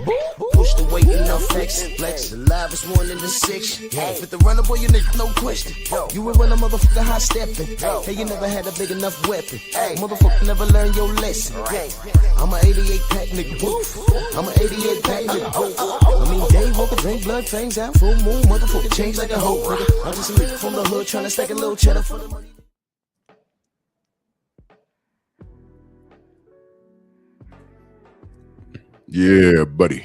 Push the weight enough flex. Flex the live is 1 in the 6. With the runner boy, you nigga, no question. You will run a motherfucker high stepping. Hey, you never had a big enough weapon. Motherfucker never learned your lesson. I'm a 88 pack nigga. I'm a 88 pack nigga. I mean, day walker, drink blood, fangs out, full moon, motherfucker change like a hoe. I'm just a nigga from the hood trying to stack a little cheddar for the money. Yeah, buddy.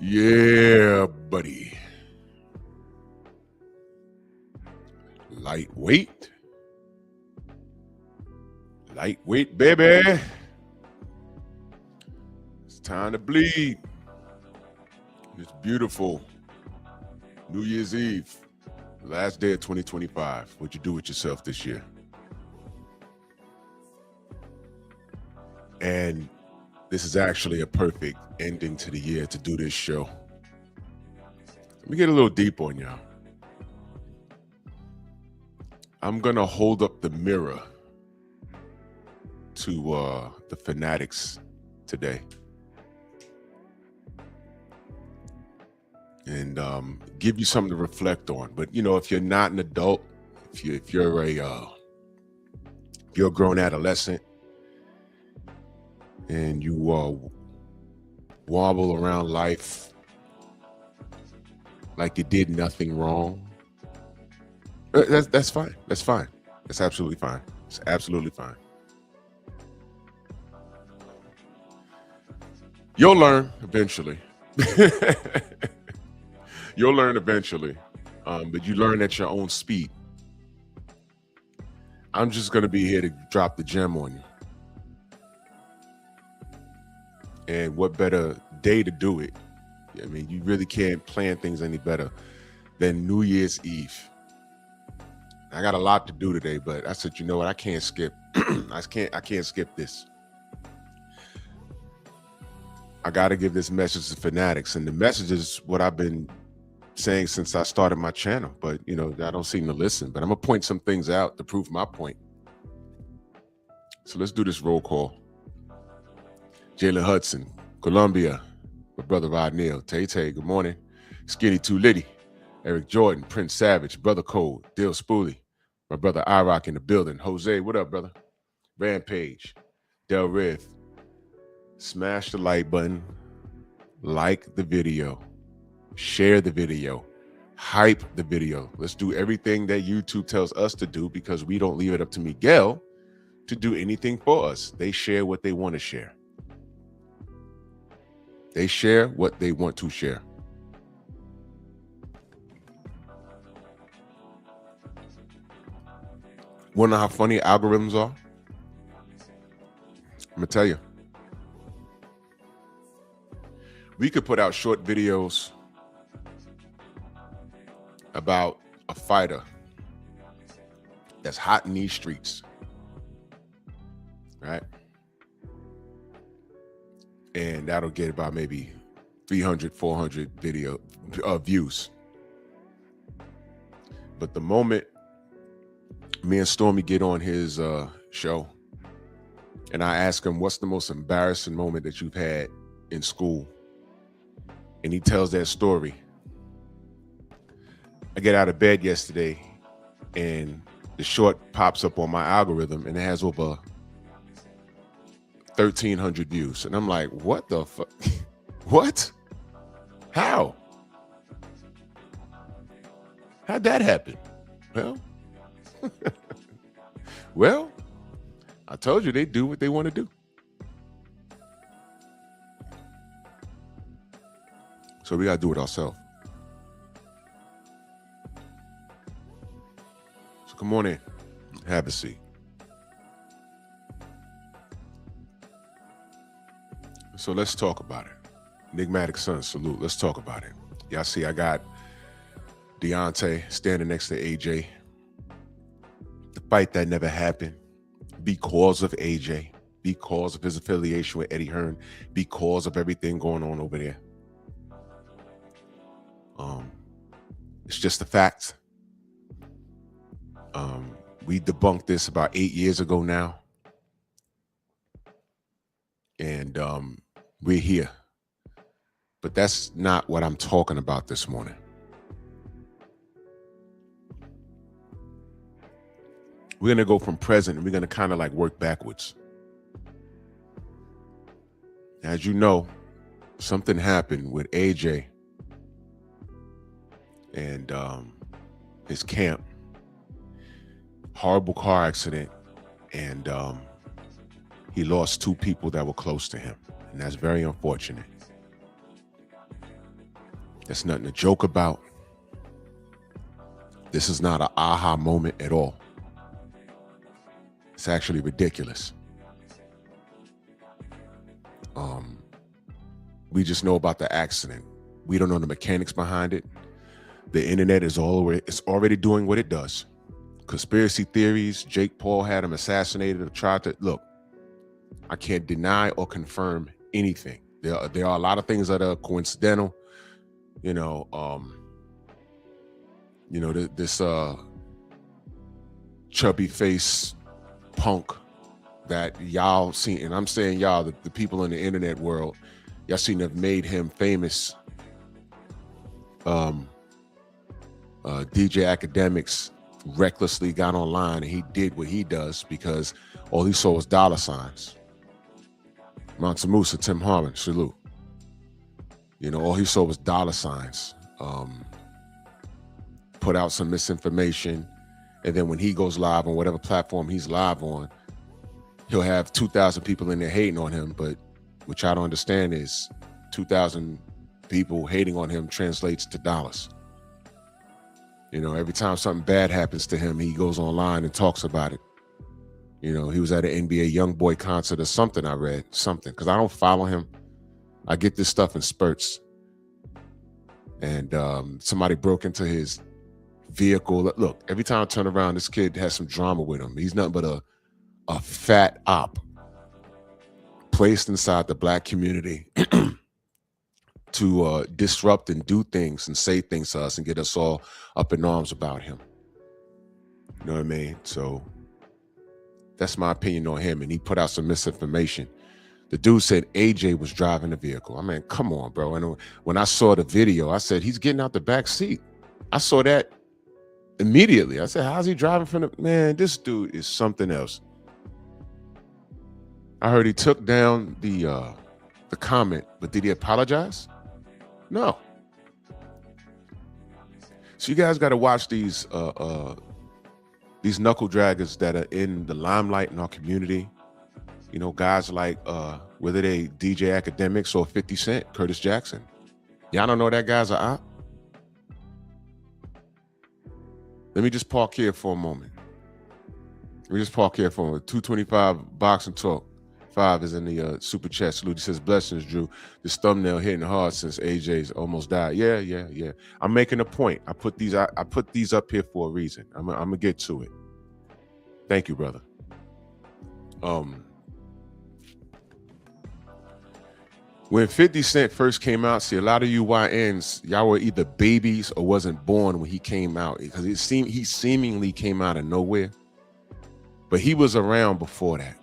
Yeah, buddy. Lightweight. Lightweight, baby. It's time to bleed. It's beautiful. New Year's Eve. Last day of 2025. What'd you do with yourself this year? And this is actually a perfect ending to the year to do this show. Let me get a little deep on y'all. I'm going to hold up the mirror to the Fanatics today. And give you something to reflect on. But, you know, if you're not an adult, if you're a grown adolescent, and you wobble around life like you did nothing wrong, that's fine. That's fine. That's absolutely fine. It's absolutely fine. You'll learn eventually. You'll learn eventually, but you learn at your own speed. I'm just going to be here to drop the gem on you. And what better day to do it? I mean, you really can't plan things any better than New Year's Eve. I got a lot to do today, but I said, you know what? I can't skip. I can't skip this. I got to give this message to Fanatics, and the message is what I've been saying since I started my channel. But you know, I don't seem to listen. But I'm gonna point some things out to prove my point. So let's do this roll call. Jalen Hudson, Columbia, my brother Rod Neal, Tay, good morning. Skinny Too Litty, Eric Jordan, Prince Savage, Brother Code, Dill Spoolie, my brother I-Rock in the building. Jose, what up, brother? Rampage, Del Riff. Smash the like button, like the video, share the video, hype the video. Let's do everything that YouTube tells us to do, because we don't leave it up to Miguel to do anything for us. They share what they want to share. They share what they want to share. Want to know how funny algorithms are? I'm going to tell you. We could put out short videos about a fighter that's hot in these streets, right? And that'll get about maybe 300, 400 views. But the moment me and Stormy get on his show, and I ask him, what's the most embarrassing moment that you've had in school? And he tells that story. I get out of bed yesterday and the short pops up on my algorithm and it has over 1,300 views. And I'm like, what the fuck? What? How? How'd that happen? Well, I told you they do what they want to do. So we got to do it ourselves. So come on in. Have a seat. So let's talk about it. Enigmatic Son, salute. Let's talk about it. Y'all see, I got Deontay standing next to AJ. The fight that never happened because of AJ, because of his affiliation with Eddie Hearn, because of everything going on over there. It's just a fact. We debunked this about 8 years ago now. and we're here. But that's not what I'm talking about this morning. We're going to go from present and we're going to kind of like work backwards. As you know, something happened with AJ and his camp. Horrible car accident. And he lost 2 people that were close to him. And that's very unfortunate. That's nothing to joke about. This is not an aha moment at all. It's actually ridiculous. We just know about the accident. We don't know the mechanics behind it. The internet is already doing what it does. Conspiracy theories, Jake Paul had him assassinated or tried to, look, I can't deny or confirm anything. There are a lot of things that are coincidental. This chubby face punk that y'all seen, and I'm saying y'all, the people in the internet world, y'all seen have made him famous. DJ Academics recklessly got online and he did what he does because all he saw was dollar signs. Mansa Musa, Tim Harmon, salute. All he saw was dollar signs. Put out some misinformation, and then when he goes live on whatever platform he's live on, he'll have 2,000 people in there hating on him. But what y'all don't understand is 2,000 people hating on him translates to dollars. Every time something bad happens to him, he goes online and talks about it. He was at an NBA YoungBoy concert or something. I read something because I don't follow him. I get this stuff in spurts. And somebody broke into his vehicle. Look, every time I turn around, this kid has some drama with him. He's nothing but a fat op placed inside the Black community to disrupt and do things and say things to us and get us all up in arms about him. You know what I mean? So that's my opinion on him. And he put out some misinformation. The dude said AJ was driving the vehicle. I mean, come on, bro. And when I saw the video, I said, he's getting out the back seat. I saw that immediately. I said, how's he driving from the... Man, this dude is something else. I heard he took down the comment, but did he apologize? No. So you guys got to watch these knuckle draggers that are in the limelight in our community. Guys like whether they DJ Academics or 50 Cent, Curtis Jackson. Y'all don't know that guy's a op? Let me just park here for a moment. 225 boxing talk. 5 is in the super chat. Salute. He says, blessings, Drew. This thumbnail hitting hard since AJ's almost died. Yeah. I'm making a point. I put these up here for a reason. I'm gonna get to it. Thank you, brother. When 50 Cent first came out, see, a lot of you YNs, y'all were either babies or wasn't born when he came out, because he seemingly came out of nowhere. But he was around before that.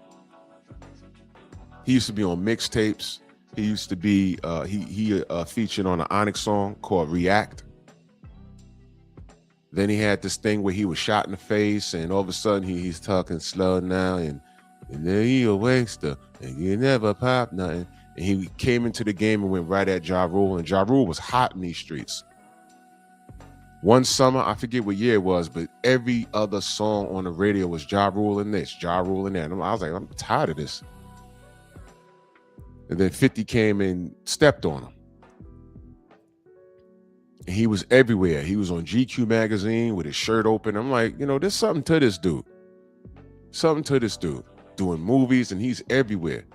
He used to be on mixtapes. He used to be he featured on an Onyx song called React. Then he had this thing where he was shot in the face, and all of a sudden he's talking slow now, and then he a waster, and you never pop nothing. And he came into the game and went right at Ja Rule, and Ja Rule was hot in these streets. One summer, I forget what year it was, but every other song on the radio was Ja Rule and this, Ja Rule and that. And I was like, I'm tired of this. And then 50 came and stepped on him. And he was everywhere. He was on GQ magazine with his shirt open. I'm like, there's something to this dude. Doing movies, and he's everywhere.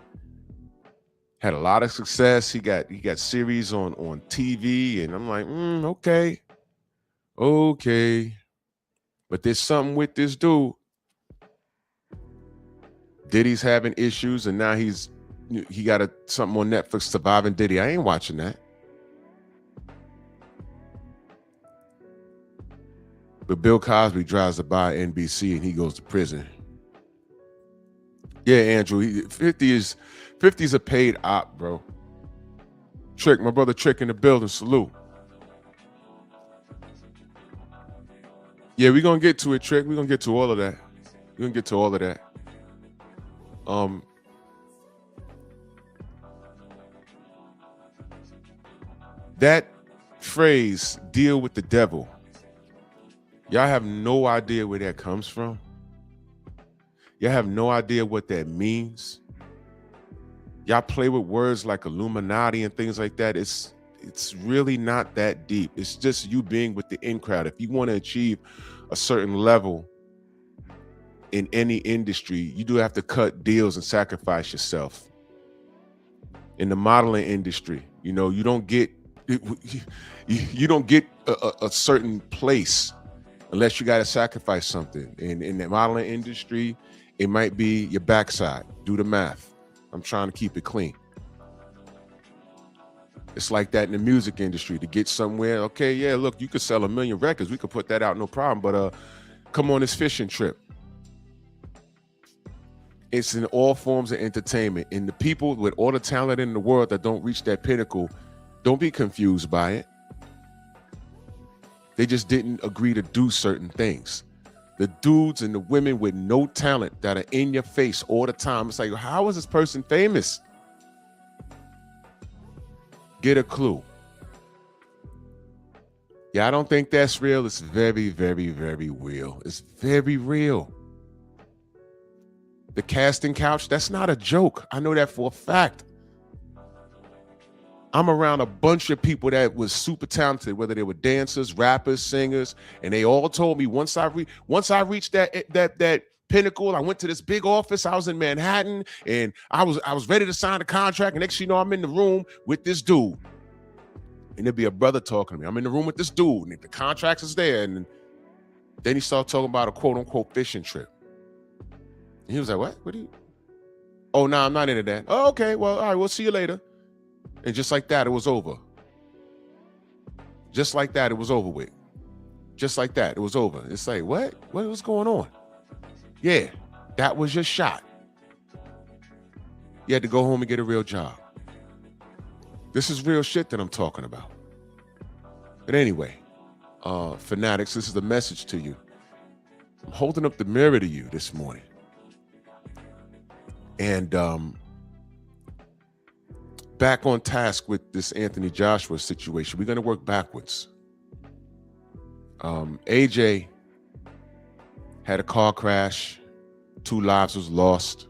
Had a lot of success. He got series on TV, and I'm like, okay. But there's something with this dude. Diddy's having issues, and now he got something on Netflix, Surviving Diddy. I ain't watching that. But Bill Cosby drives to buy NBC, and he goes to prison. Yeah, Andrew. 50's a paid op, bro. Trick, my brother Trick in the building. Salute. Yeah, we're gonna get to it, Trick. We're gonna get to all of that. We're gonna get to all of that. Um, that phrase, deal with the devil. Y'all have no idea where that comes from. Y'all have no idea what that means. Y'all play with words like Illuminati and things like that. It's really not that deep. It's just you being with the in crowd. If you want to achieve a certain level in any industry, you do have to cut deals and sacrifice yourself. In the modeling industry, you know, you don't get you don't get a certain place unless you got to sacrifice something. In the modeling industry, it might be your backside. Do the math. I'm trying to keep it clean. It's like that in the music industry. To get somewhere, okay, yeah, look, you could sell 1 million records. We could put that out, no problem. But come on this fishing trip. It's in all forms of entertainment. And the people with all the talent in the world that don't reach that pinnacle, don't be confused by it. They just didn't agree to do certain things. The dudes and the women with no talent that are in your face all the time. It's like, how is this person famous? Get a clue. Yeah, I don't think that's real. It's very, very, very real. It's very real. The casting couch, that's not a joke. I know that for a fact. I'm around a bunch of people that was super talented, whether they were dancers, rappers, singers, and they all told me once I reached that pinnacle, I went to this big office. I was in Manhattan, and I was ready to sign the contract. And next thing you know, I'm in the room with this dude, and there'd be a brother talking to me. I'm in the room with this dude, and the contract is there, and then he started talking about a quote unquote fishing trip. And he was like, "What? What do you? Oh, no, I'm not into that. Oh, okay. Well, all right. We'll see you later." And just like that, it was over. Just like that, it was over with. Just like that, it was over. It's like, what? What was going on? Yeah, that was your shot. You had to go home and get a real job. This is real shit that I'm talking about. But anyway, Fanatics, this is the message to you. I'm holding up the mirror to you this morning. And back on task with this Anthony Joshua situation. We're going to work backwards. AJ had a car crash. 2 lives was lost.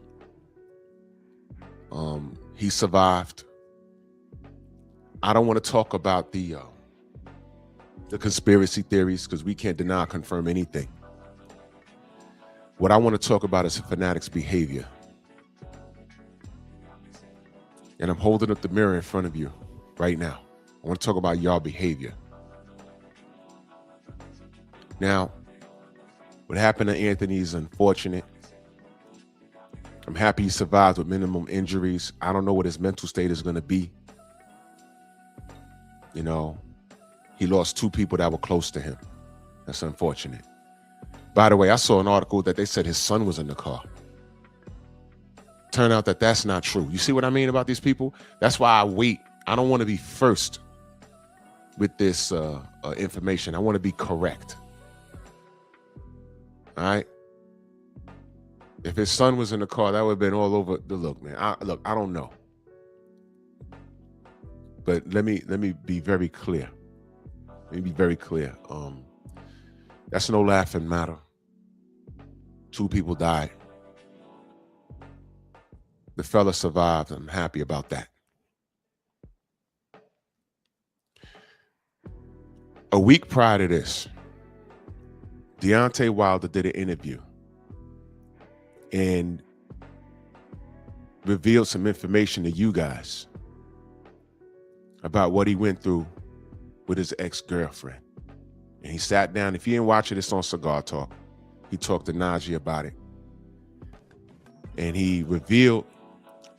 He survived. I don't want to talk about the conspiracy theories because we can't deny or confirm anything. What I want to talk about is Fanatics' behavior. And I'm holding up the mirror in front of you right now. I want to talk about y'all behavior. Now, what happened to Anthony is unfortunate. I'm happy he survived with minimum injuries. I don't know what his mental state is going to be. You know, he lost 2 people that were close to him. That's unfortunate. By the way, I saw an article that they said his son was in the car. Turned out that that's not true. You see what I mean about these people? That's why I wait. I don't want to be first with this information. I want to be correct. All right. If his son was in the car, that would have been all over the look, man. I don't know. But let me be very clear. Let me be very clear. That's no laughing matter. 2 people died. The fella survived. I'm happy about that. A week prior to this, Deontay Wilder did an interview and revealed some information to you guys about what he went through with his ex-girlfriend. And he sat down. If you didn't watch it, it's on Cigar Talk. He talked to Najee about it. And he revealed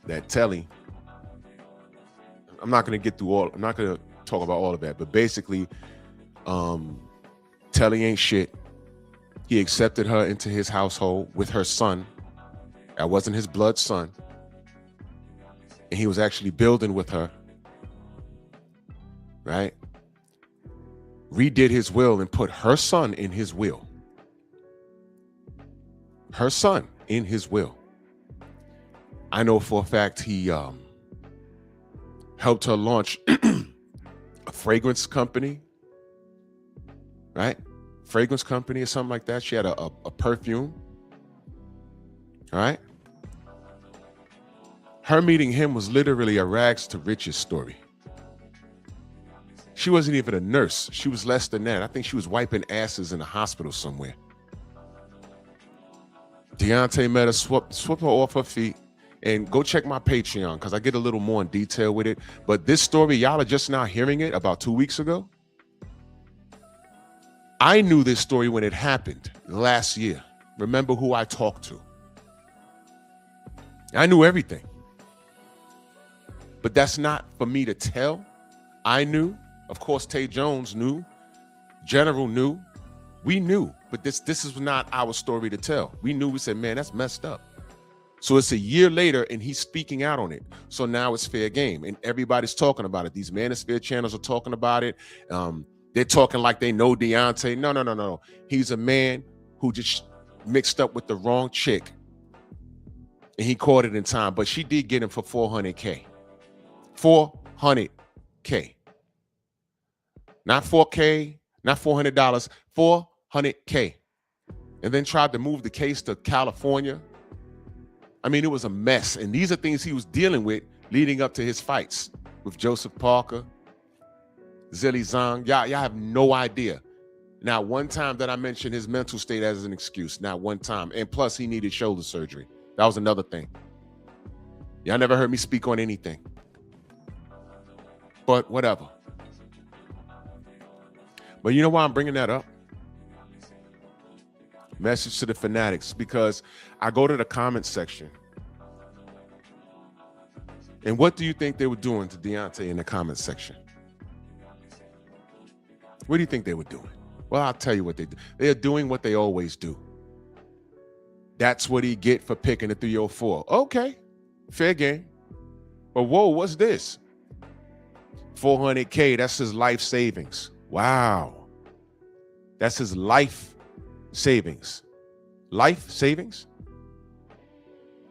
that Telly, I'm not going to talk about all of that, but basically, Telly ain't shit. He accepted her into his household with her son. That wasn't his blood son. And he was actually building with her, right? Redid his will and put her son in his will. Her son in his will. I know for a fact he helped her launch a fragrance company, right? Fragrance company or something like that. She had a perfume, all right? Her meeting him was literally a rags to riches story. She wasn't even a nurse. She was less than that. I think she was wiping asses in a hospital somewhere. Deontay met her, swept her off her feet, and go check my Patreon because I get a little more in detail with it. But this story, y'all are just now hearing it about 2 weeks ago. I knew this story when it happened last year. Remember who I talked to. I knew everything. But that's not for me to tell. I knew. Of course, Tay Jones knew. General knew. We knew. But this is not our story to tell. We knew. We said, man, that's messed up. So it's a year later and he's speaking out on it. So now it's fair game. And everybody's talking about it. These Manosphere channels are talking about it. They're talking like they know Deontay. No. He's a man who just mixed up with the wrong chick. And he caught it in time. But she did get him for $400K. $400K. Not $4K, not $400, $400K. And then tried to move the case to California. I mean, it was a mess. And these are things he was dealing with leading up to his fights with Joseph Parker, Zilly Zhang. Y'all have no idea. Not one time that I mentioned his mental state as an excuse. Not one time. And plus, he needed shoulder surgery. That was another thing. Y'all never heard me speak on anything. But whatever. But you know why I'm bringing that up? Message to the fanatics, because I go to the comments section. And what do you think they were doing to Deontay in the comments section? What do you think they were doing? Well, I'll tell you what they do. They are doing what they always do. That's what he get for picking the 304. Okay, fair game. But whoa, what's this? $400K, that's his life savings. Wow. That's his life savings. Life savings?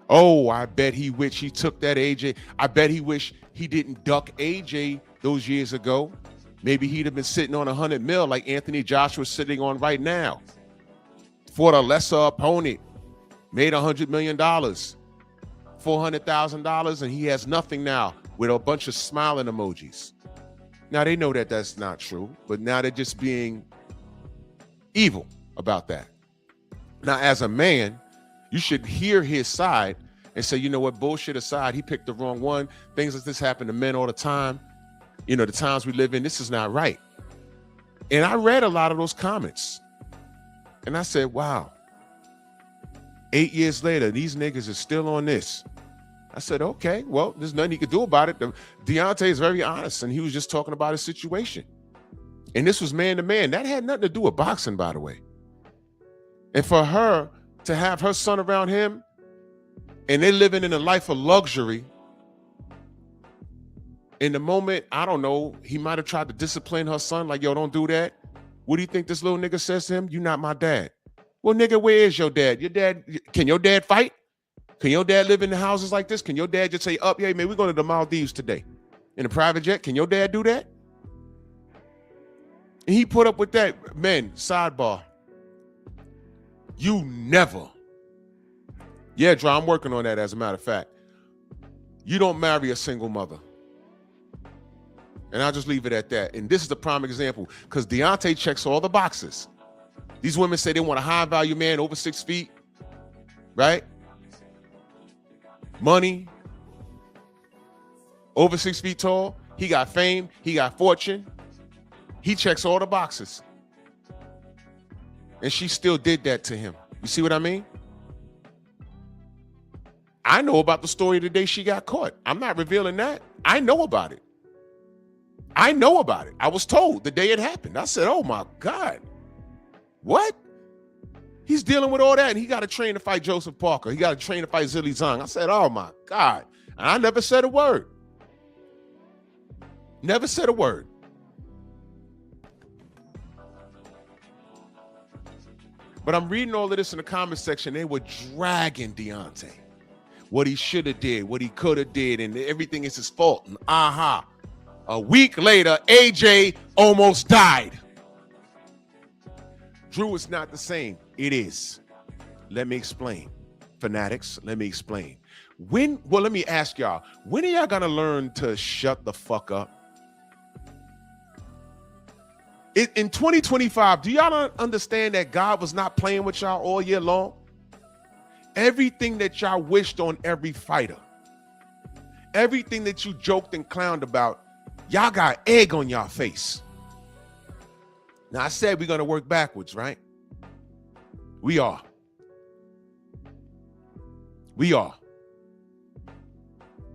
Oh, I bet he wish he took that AJ. I bet he wish he didn't duck AJ those years ago. Maybe he'd have been sitting on 100 mil like Anthony Joshua's sitting on right now. Fought a lesser opponent. Made $100 million. $400,000, and he has nothing now with a bunch of smiling emojis. Now, they know that that's not true, but now they're just being evil about that. Now, as a man, you should hear his side and say, you know what, bullshit aside, he picked the wrong one. Things like this happen to men all the time. You know, the times we live in, this is not right. And I read a lot of those comments. And I said, wow. 8 years later, these niggas are still on this. I said, okay, well, there's nothing he could do about it. Deontay is very honest, and he was just talking about his situation. And this was man to man. That had nothing to do with boxing, by the way. And for her to have her son around him, and they're living in a life of luxury, in the moment, I don't know, he might have tried to discipline her son, like, yo, don't do that. What do you think this little nigga says to him? You not my dad. Well, nigga, where is your dad? Your dad, can your dad fight? Can your dad live in the houses like this? Can your dad just say, yeah, man, we're going to the Maldives today in a private jet? Can your dad do that? And he put up with that. Men, sidebar. You never. Yeah, Drew, I'm working on that, as a matter of fact. You don't marry a single mother. And I'll just leave it at that. And this is the prime example, because Deontay checks all the boxes. These women say they want a high-value man over 6 feet, right? Money, over 6 feet tall. He got fame. He got fortune. He checks all the boxes. And she still did that to him. You see what I mean? I know about the story the day she got caught. I'm not revealing that. I know about it. I know about it. I was told the day it happened. I said, oh my God. What? He's dealing with all that, and he got to train to fight Joseph Parker. He got to train to fight Zilly Zhang. I said, oh, my God. And I never said a word. Never said a word. But I'm reading all of this in the comment section. They were dragging Deontay. What he should have did, what he could have did, and everything is his fault. And a week later, AJ almost died. Drew is not the same. It is. Let me explain. Fanatics, let me explain. Let me ask y'all, when are y'all gonna learn to shut the fuck up? In 2025, do y'all not understand that God was not playing with y'all all year long? Everything that y'all wished on every fighter, everything that you joked and clowned about, y'all got egg on y'all face. Now, I said we're going to work backwards, right? We are. We are.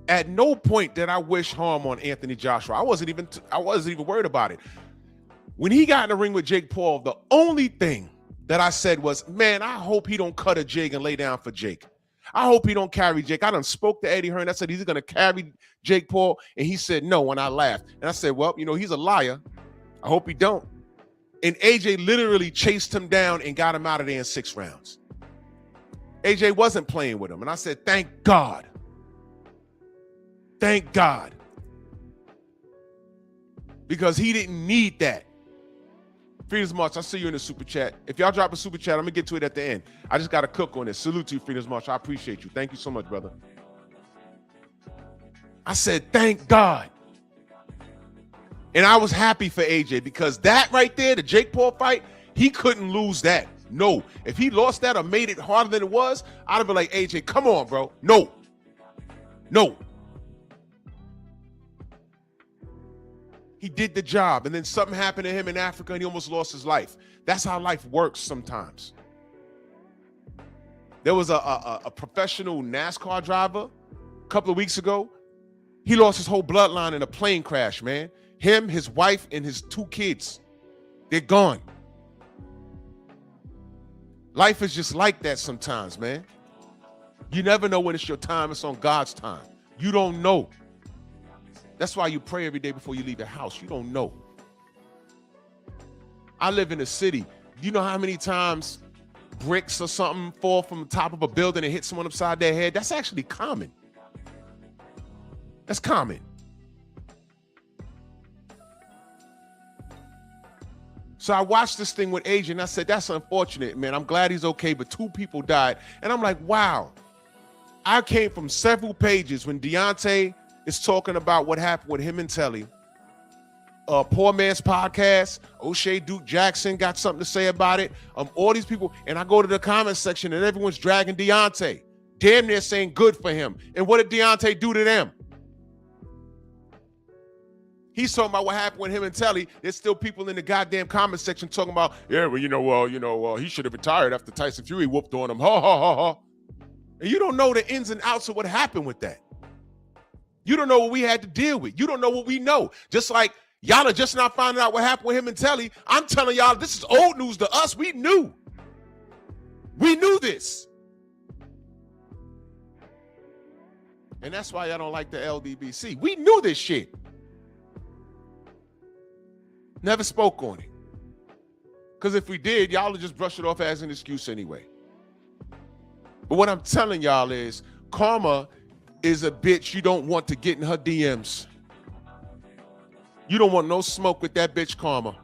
At no point did I wish harm on Anthony Joshua. I wasn't even worried about it. When he got in the ring with Jake Paul, the only thing that I said was, man, I hope he don't cut a jig and lay down for Jake. I hope he don't carry Jake. I done spoke to Eddie Hearn. I said, he's going to carry Jake Paul. And he said, no, and I laughed. And I said, well, he's a liar. I hope he don't. And AJ literally chased him down and got him out of there in 6 rounds. AJ wasn't playing with him. And I said, thank God. Thank God. Because he didn't need that. Freedom's March, I see you in the super chat. If y'all drop a super chat, I'm going to get to it at the end. I just got to cook on this. Salute to you, Freedom's March. I appreciate you. Thank you so much, brother. I said, thank God. And I was happy for AJ because that right there, the Jake Paul fight, he couldn't lose that. No. If he lost that or made it harder than it was, I'd have been like, AJ, come on, bro. No. No. He did the job, and then something happened to him in Africa, and he almost lost his life. That's how life works sometimes. There was a professional NASCAR driver a couple of weeks ago. He lost his whole bloodline in a plane crash, man. Him, his wife, and his 2 kids. They're gone. Life is just like that sometimes, man. You never know when it's your time. It's on God's time. You don't know. That's why you pray every day before you leave the house. You don't know. I live in a city. You know how many times bricks or something fall from the top of a building and hit someone upside their head? That's actually common. That's common. So I watched this thing with AJ and I said, that's unfortunate, man. I'm glad he's okay, but 2 people died. And I'm like, wow. I came from several pages when Deontay is talking about what happened with him and Telly. Poor Man's Podcast, O'Shea Duke Jackson got something to say about it. All these people, and I go to the comment section and everyone's dragging Deontay. Damn near saying good for him. And what did Deontay do to them? He's talking about what happened with him and Telly. There's still people in the goddamn comment section talking about, yeah, well, he should have retired after Tyson Fury whooped on him. Ha, ha, ha, ha. And you don't know the ins and outs of what happened with that. You don't know what we had to deal with. You don't know what we know. Just like y'all are just not finding out what happened with him and Telly. I'm telling y'all, this is old news to us. We knew. We knew this. And that's why y'all don't like the LDBC. We knew this shit. Never spoke on it. Because if we did, y'all would just brush it off as an excuse anyway. But what I'm telling y'all is, Karma is a bitch you don't want to get in her DMs. You don't want no smoke with that bitch Karma.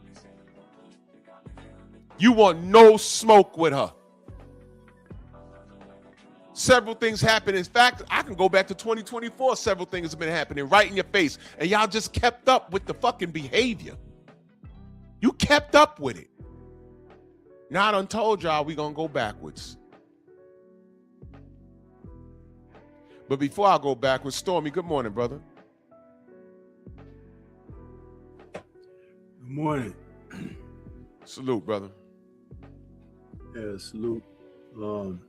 You want no smoke with her. Several things happen. In fact, I can go back to 2024. Several things have been happening right in your face. And y'all just kept up with the fucking behavior. You kept up with it. Now I done told y'all we gonna go backwards. But before I go backwards, Stormy, good morning, brother. Good morning. Salute, brother. Yeah, salute. I'm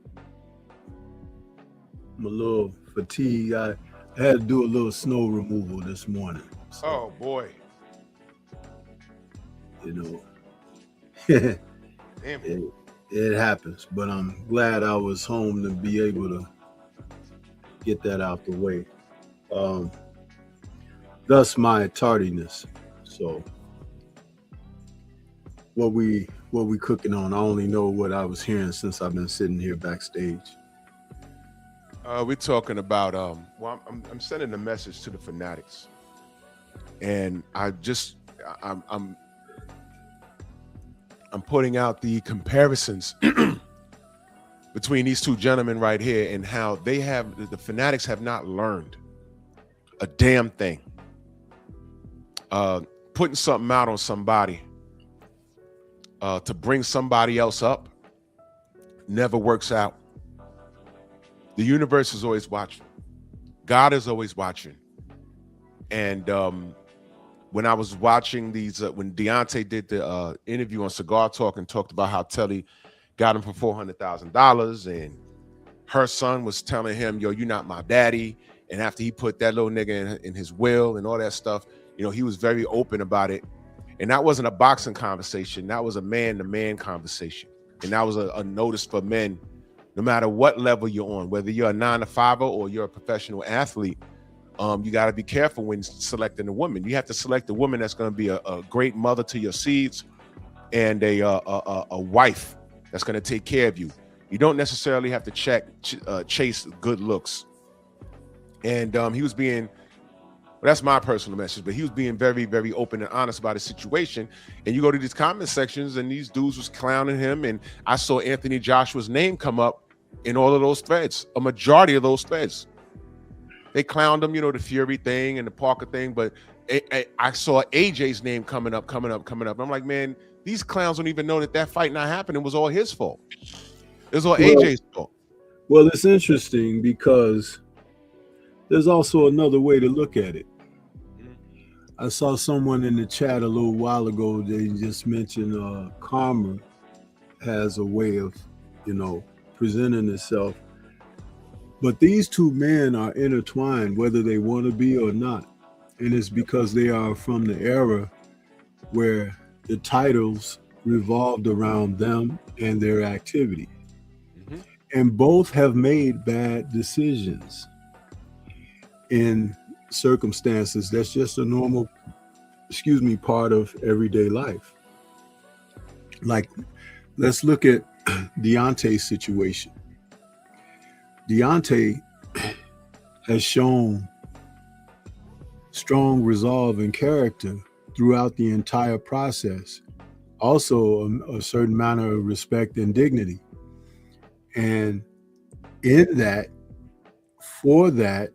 a little fatigued. I had to do a little snow removal this morning. So, Oh, boy. you know. Damn it. it happens. But I'm glad I was home to be able to get that out the way. Um, thus my tardiness. So what we cooking on? I only know what I was hearing since I've been sitting here backstage. We're talking about well, I'm sending a message to the Fanatics, and I'm putting out the comparisons between these two gentlemen right here and how the Fanatics have not learned a damn thing. Putting something out on somebody to bring somebody else up never works out. The universe is always watching. God is always watching. And when I was watching these, when Deontay did the interview on Cigar Talk and talked about how Telly got him for $400,000, and her son was telling him, yo, you're not my daddy. And after he put that little nigga in his will and all that stuff, you know, he was very open about it. And that wasn't a boxing conversation. That was a man-to-man conversation. And that was a notice for men, no matter what level you're on, whether you're a 9-to-5er or you're a professional athlete, you got to be careful when selecting a woman. You have to select a woman that's going to be a great mother to your seeds and a wife that's going to take care of you. You don't necessarily have to chase good looks. And he was being, well, that's my personal message, but he was being very, very open and honest about his situation. And you go to these comment sections and these dudes was clowning him. And I saw Anthony Joshua's name come up in all of those threads, a majority of those threads. They clowned him, you know, the Fury thing and the Parker thing, but I saw AJ's name coming up. I'm like, man, these clowns don't even know that fight not happening was all his fault. It was all AJ's fault. Well, it's interesting because there's also another way to look at it. I saw someone in the chat a little while ago, they just mentioned karma has a way of, you know, presenting itself. But these two men are intertwined, whether they want to be or not. And it's because they are from the era where the titles revolved around them and their activity. Mm-hmm. And both have made bad decisions in circumstances that's just a normal, part of everyday life. Like, let's look at Deontay's situation. Deontay has shown strong resolve and character throughout the entire process. Also, a certain manner of respect and dignity. And in that, for that,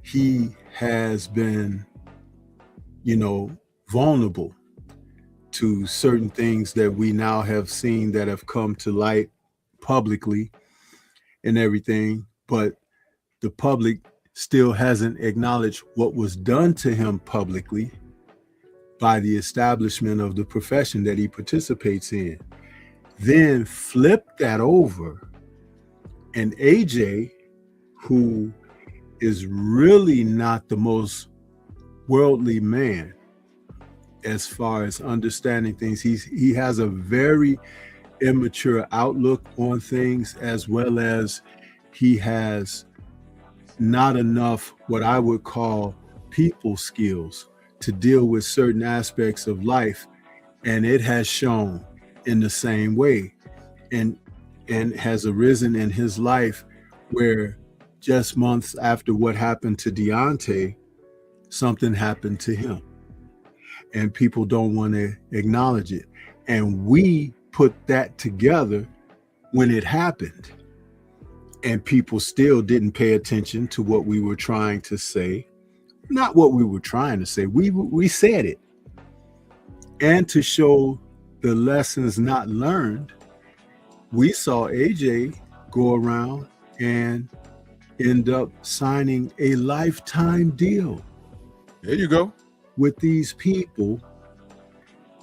he has been, you know, vulnerable to certain things that we now have seen that have come to light publicly and everything, but the public still hasn't acknowledged what was done to him publicly by the establishment of the profession that he participates in. Then flip that over, and AJ, who is really not the most worldly man as far as understanding things. He has a very immature outlook on things, as well as he has not enough what I would call people skills to deal with certain aspects of life. And it has shown in the same way and has arisen in his life where just months after what happened to Deontay, something happened to him. And people don't want to acknowledge it. And we put that together when it happened. And people still didn't pay attention to what we were trying to say. Not what we were trying to say. We said it. And to show the lessons not learned, we saw AJ go around and end up signing a lifetime deal. There you go. With these people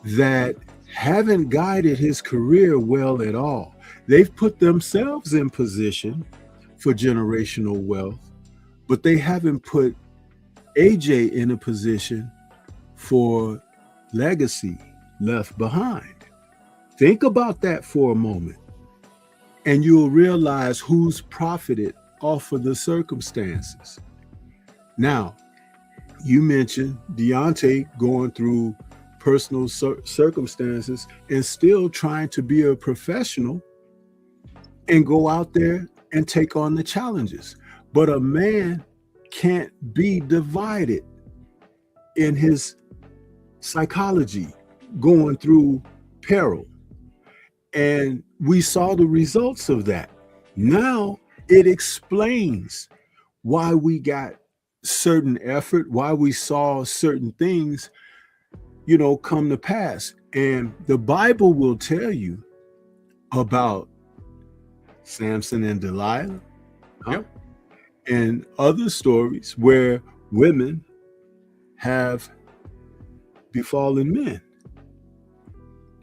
that haven't guided his career well at all. They've put themselves in position for generational wealth, but they haven't put AJ in a position for legacy left behind. Think about that for a moment, and you'll realize who's profited off of the circumstances. Now, you mentioned Deontay going through personal circumstances and still trying to be a professional and go out there and take on the challenges. But a man can't be divided in his psychology going through peril. And we saw the results of that. Now it explains why we got certain effort, why we saw certain things, come to pass. And the Bible will tell you about Samson and Delilah, Yep. and other stories where women have befallen men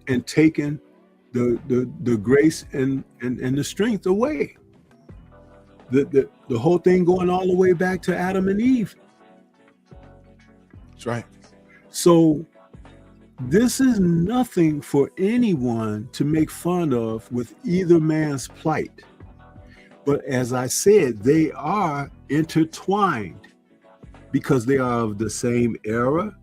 and taken the grace and the strength away. The whole thing going all the way back to Adam and Eve. That's right. So this is nothing for anyone to make fun of with either man's plight. But as I said, they are intertwined because they are of the same era.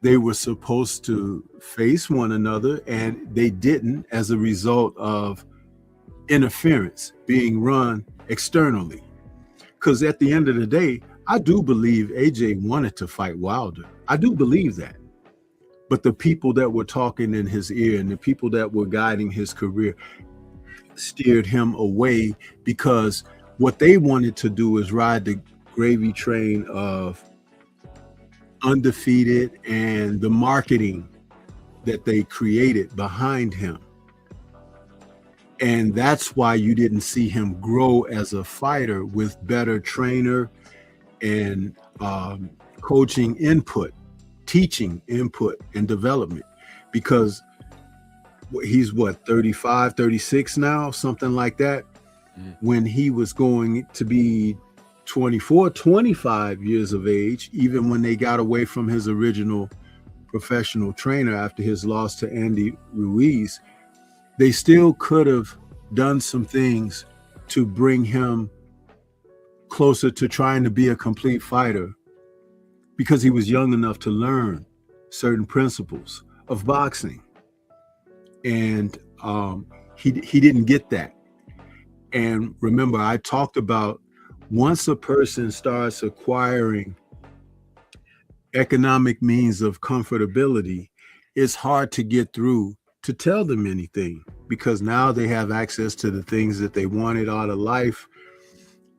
They were supposed to face one another, and they didn't as a result of interference being run externally. Because at the end of the day, I do believe AJ wanted to fight Wilder. I do believe that. But the people that were talking in his ear and the people that were guiding his career steered him away, because what they wanted to do is ride the gravy train of undefeated and the marketing that they created behind him. And that's why you didn't see him grow as a fighter with better trainer and coaching input, teaching input and development, because he's 35, 36 now, something like that. When he was going to be 24, 25 years of age, even when they got away from his original professional trainer after his loss to Andy Ruiz, they still could have done some things to bring him closer to trying to be a complete fighter, because he was young enough to learn certain principles of boxing. And he didn't get that. And remember, I talked about once a person starts acquiring economic means of comfortability, it's hard to get through to tell them anything, because now they have access to the things that they wanted out of life,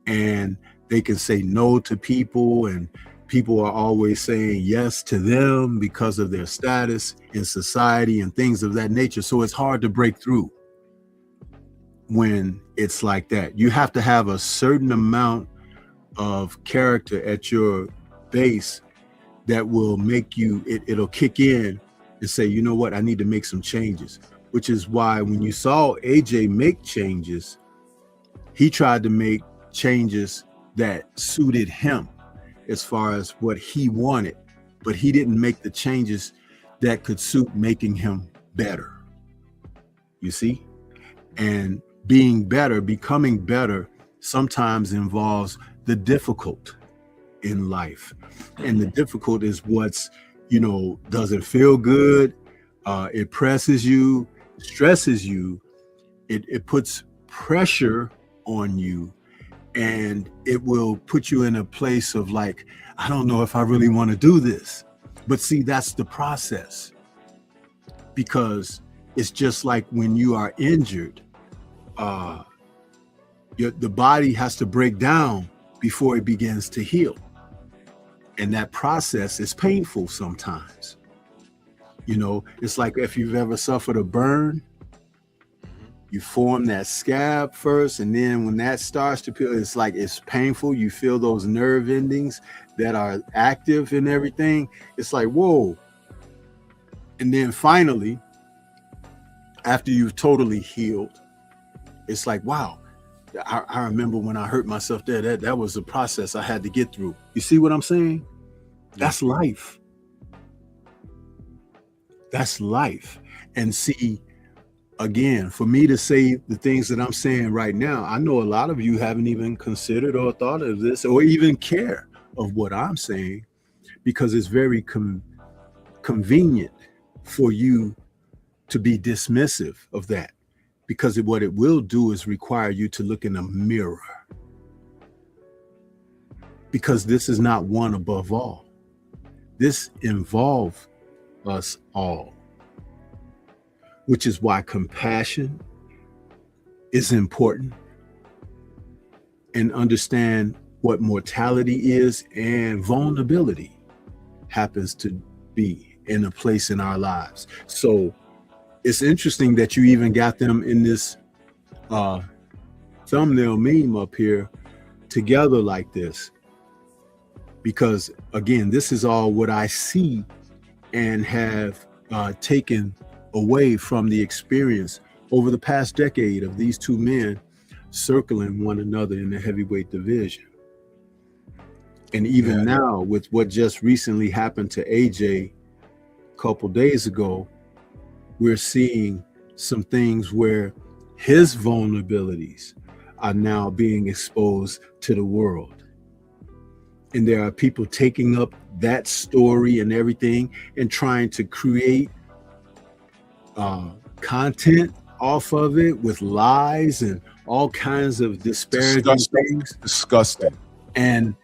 and they can say no to people, and people are always saying yes to them because of their status in society and things of that nature. So it's hard to break through when it's like that. You have to have a certain amount of character at your base that will make you, it'll kick in and say, you know what, I need to make some changes. Which is why when you saw AJ make changes, he tried to make changes that suited him as far as what he wanted, but he didn't make the changes that could suit making him better. You see? And being better, becoming better, sometimes involves the difficult in life. And the difficult is what's, doesn't feel good. It presses you, stresses you. It puts pressure on you, and it will put you in a place of like, I don't know if I really want to do this. But see, that's the process, because it's just like when you are injured, the body has to break down before it begins to heal. And that process is painful sometimes. It's like if you've ever suffered a burn, you form that scab first, and then when that starts to peel, it's like it's painful. You feel those nerve endings that are active and everything. It's like, whoa. And then finally, after you've totally healed, it's like, wow, I remember when I hurt myself there, that was a process I had to get through. You see what I'm saying? That's life. That's life. And see, again, for me to say the things that I'm saying right now, I know a lot of you haven't even considered or thought of this or even care of what I'm saying, because it's very convenient for you to be dismissive of that, because what it will do is require you to look in a mirror, because this is not one above all. This involves us all, which is why compassion is important, and understand what mortality is and vulnerability happens to be in a place in our lives. So it's interesting that you even got them in this thumbnail meme up here together like this, because again, this is all what I see and have taken away from the experience over the past decade of these two men circling one another in the heavyweight division. And even now, with what just recently happened to AJ a couple days ago, we're seeing some things where his vulnerabilities are now being exposed to the world. And there are people taking up that story and everything and trying to create content off of it with lies and all kinds of disparaging things. Disgusting. And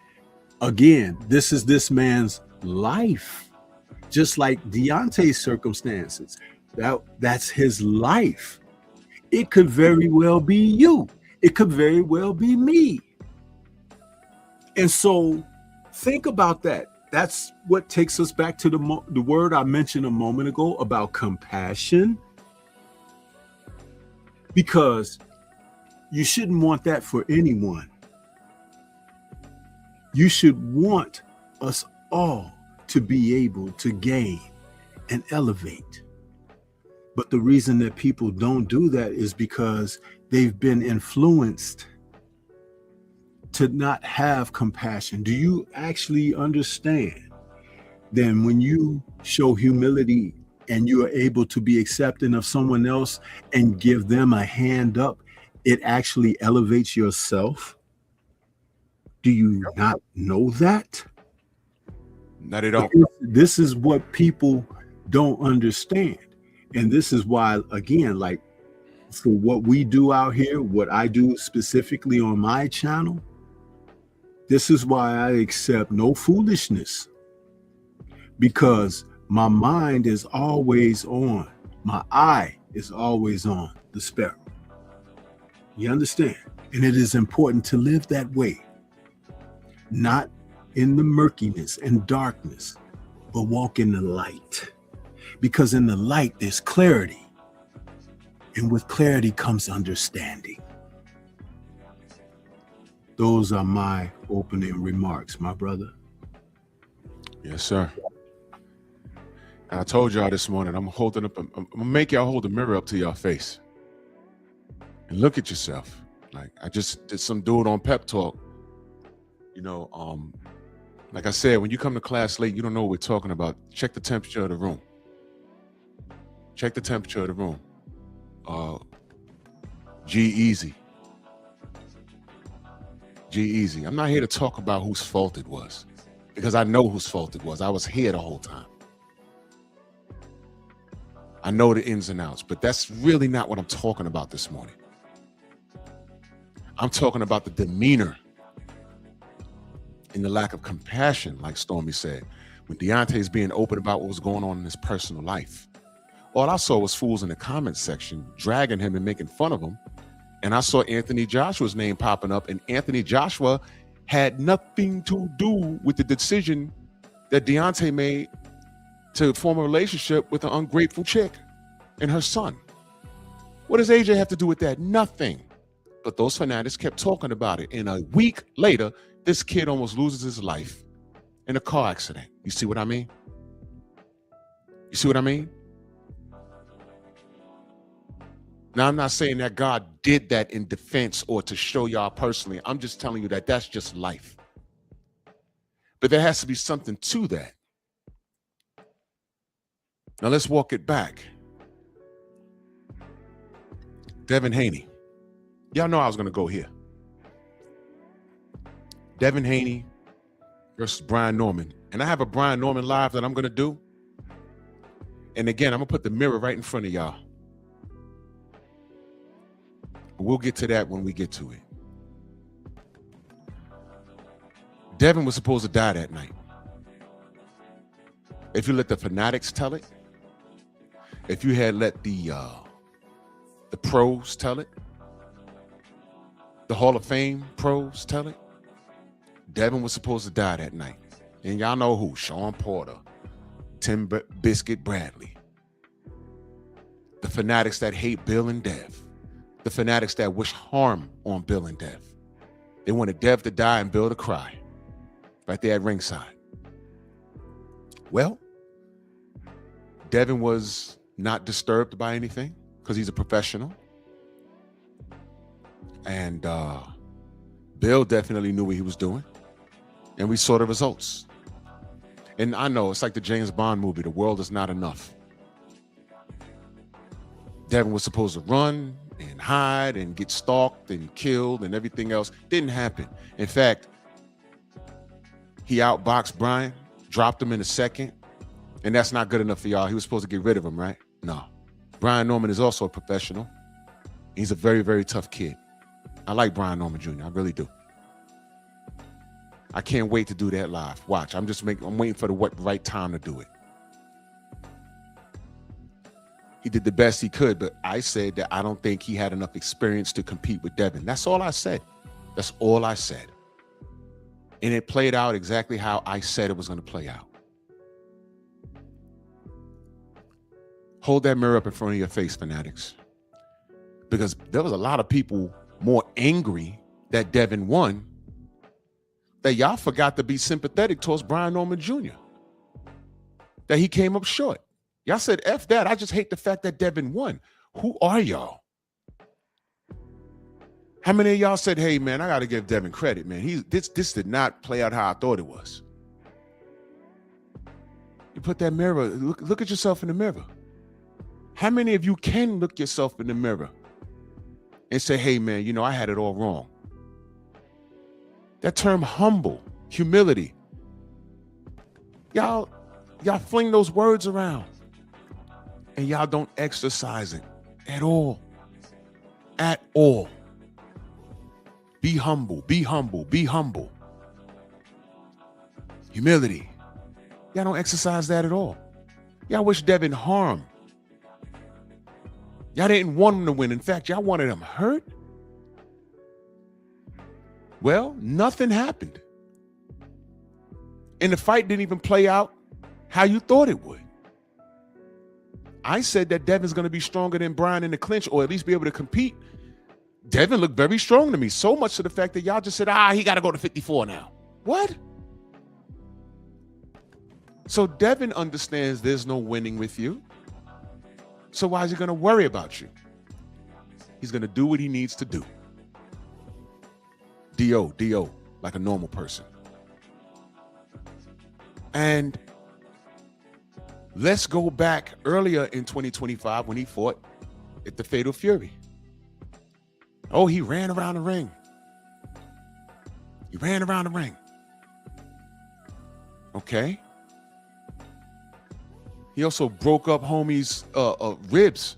again, this is this man's life, just like Deontay's circumstances. That's his life. It could very well be you. It could very well be me. And so think about that. That's what takes us back to the word I mentioned a moment ago about compassion, because you shouldn't want that for anyone. You should want us all to be able to gain and elevate. But the reason that people don't do that is because they've been influenced to not have compassion. Do you actually understand? Then when you show humility and you are able to be accepting of someone else and give them a hand up, it actually elevates yourself. Do you not know that? No, they don't. This is what people don't understand. And this is why, again, like for what we do out here, what I do specifically on my channel, this is why I accept no foolishness, because my mind is always on, my eye is always on the sparrow. You understand? And it is important to live that way, not in the murkiness and darkness, but walk in the light. Because in the light, there's clarity. And with clarity comes understanding. Those are my opening remarks, my brother. Yes, sir. And I told y'all this morning, I'm gonna make y'all hold a mirror up to y'all face and look at yourself. Like I just did some dude on Pep Talk. You know, like I said, when you come to class late, you don't know what we're talking about. Check the temperature of the room. Check the temperature of the room. G-Eazy. G-Eazy. I'm not here to talk about whose fault it was, because I know whose fault it was. I was here the whole time. I know the ins and outs, but that's really not what I'm talking about this morning. I'm talking about the demeanor and the lack of compassion, like Stormy said, when Deontay's being open about what was going on in his personal life. All I saw was fools in the comments section dragging him and making fun of him. And I saw Anthony Joshua's name popping up, and Anthony Joshua had nothing to do with the decision that Deontay made to form a relationship with an ungrateful chick and her son. What does AJ have to do with that? Nothing. But those fanatics kept talking about it. And a week later, this kid almost loses his life in a car accident. You see what I mean? You see what I mean? Now, I'm not saying that God did that in defense or to show y'all personally. I'm just telling you that that's just life. But there has to be something to that. Now, let's walk it back. Devin Haney. Y'all know I was going to go here. Devin Haney versus Brian Norman. And I have a Brian Norman live that I'm going to do. And again, I'm going to put the mirror right in front of y'all. We'll get to that when we get to it. Devin was supposed to die that night. If you let the Fanatics tell it, if you had let the pros tell it, the Hall of Fame pros tell it, Devin was supposed to die that night. And y'all know who? Sean Porter, Tim Biscuit Bradley, the Fanatics that hate Bill and Dev, the Fanatics that wish harm on Bill and Dev. They wanted Dev to die and Bill to cry right there at ringside. Well, Devin was not disturbed by anything because he's a professional. And Bill definitely knew what he was doing. And we saw the results. And I know it's like the James Bond movie, The World Is Not Enough. Devin was supposed to run and hide and get stalked and killed and everything else. Didn't happen. In fact, he outboxed Brian, dropped him in a second. And that's not good enough for y'all. He was supposed to get rid of him, right? No. Brian Norman is also a professional. He's a very, very tough kid. I like Brian Norman Jr. I really do. I can't wait to do that live. Watch. I'm waiting for the right time to do it. He did the best he could, but I said that I don't think he had enough experience to compete with Devin. That's all I said. That's all I said. And it played out exactly how I said it was going to play out. Hold that mirror up in front of your face, Fanatics. Because there was a lot of people more angry that Devin won that y'all forgot to be sympathetic towards Brian Norman Jr. That he came up short. Y'all said, F that. I just hate the fact that Devin won. Who are y'all? How many of y'all said, hey, man, I got to give Devin credit, man. This did not play out how I thought it was. You put that mirror, look at yourself in the mirror. How many of you can look yourself in the mirror and say, hey, man, you know, I had it all wrong? That term humble, humility. Y'all fling those words around and y'all don't exercise it at all. At all. Be humble, be humble, be humble. Humility. Y'all don't exercise that at all. Y'all wish Devin harm. Y'all didn't want him to win. In fact, y'all wanted him hurt. Well, nothing happened. And the fight didn't even play out how you thought it would. I said that Devin's going to be stronger than Brian in the clinch, or at least be able to compete. Devin looked very strong to me, so much to the fact that y'all just said, he got to go to 54 now. What? So Devin understands there's no winning with you. So why is he going to worry about you? He's going to do what he needs to do. D.O., like a normal person. And let's go back earlier in 2025 when he fought at the Fatal Fury. Oh, he ran around the ring. He ran around the ring. Okay. He also broke up homie's ribs.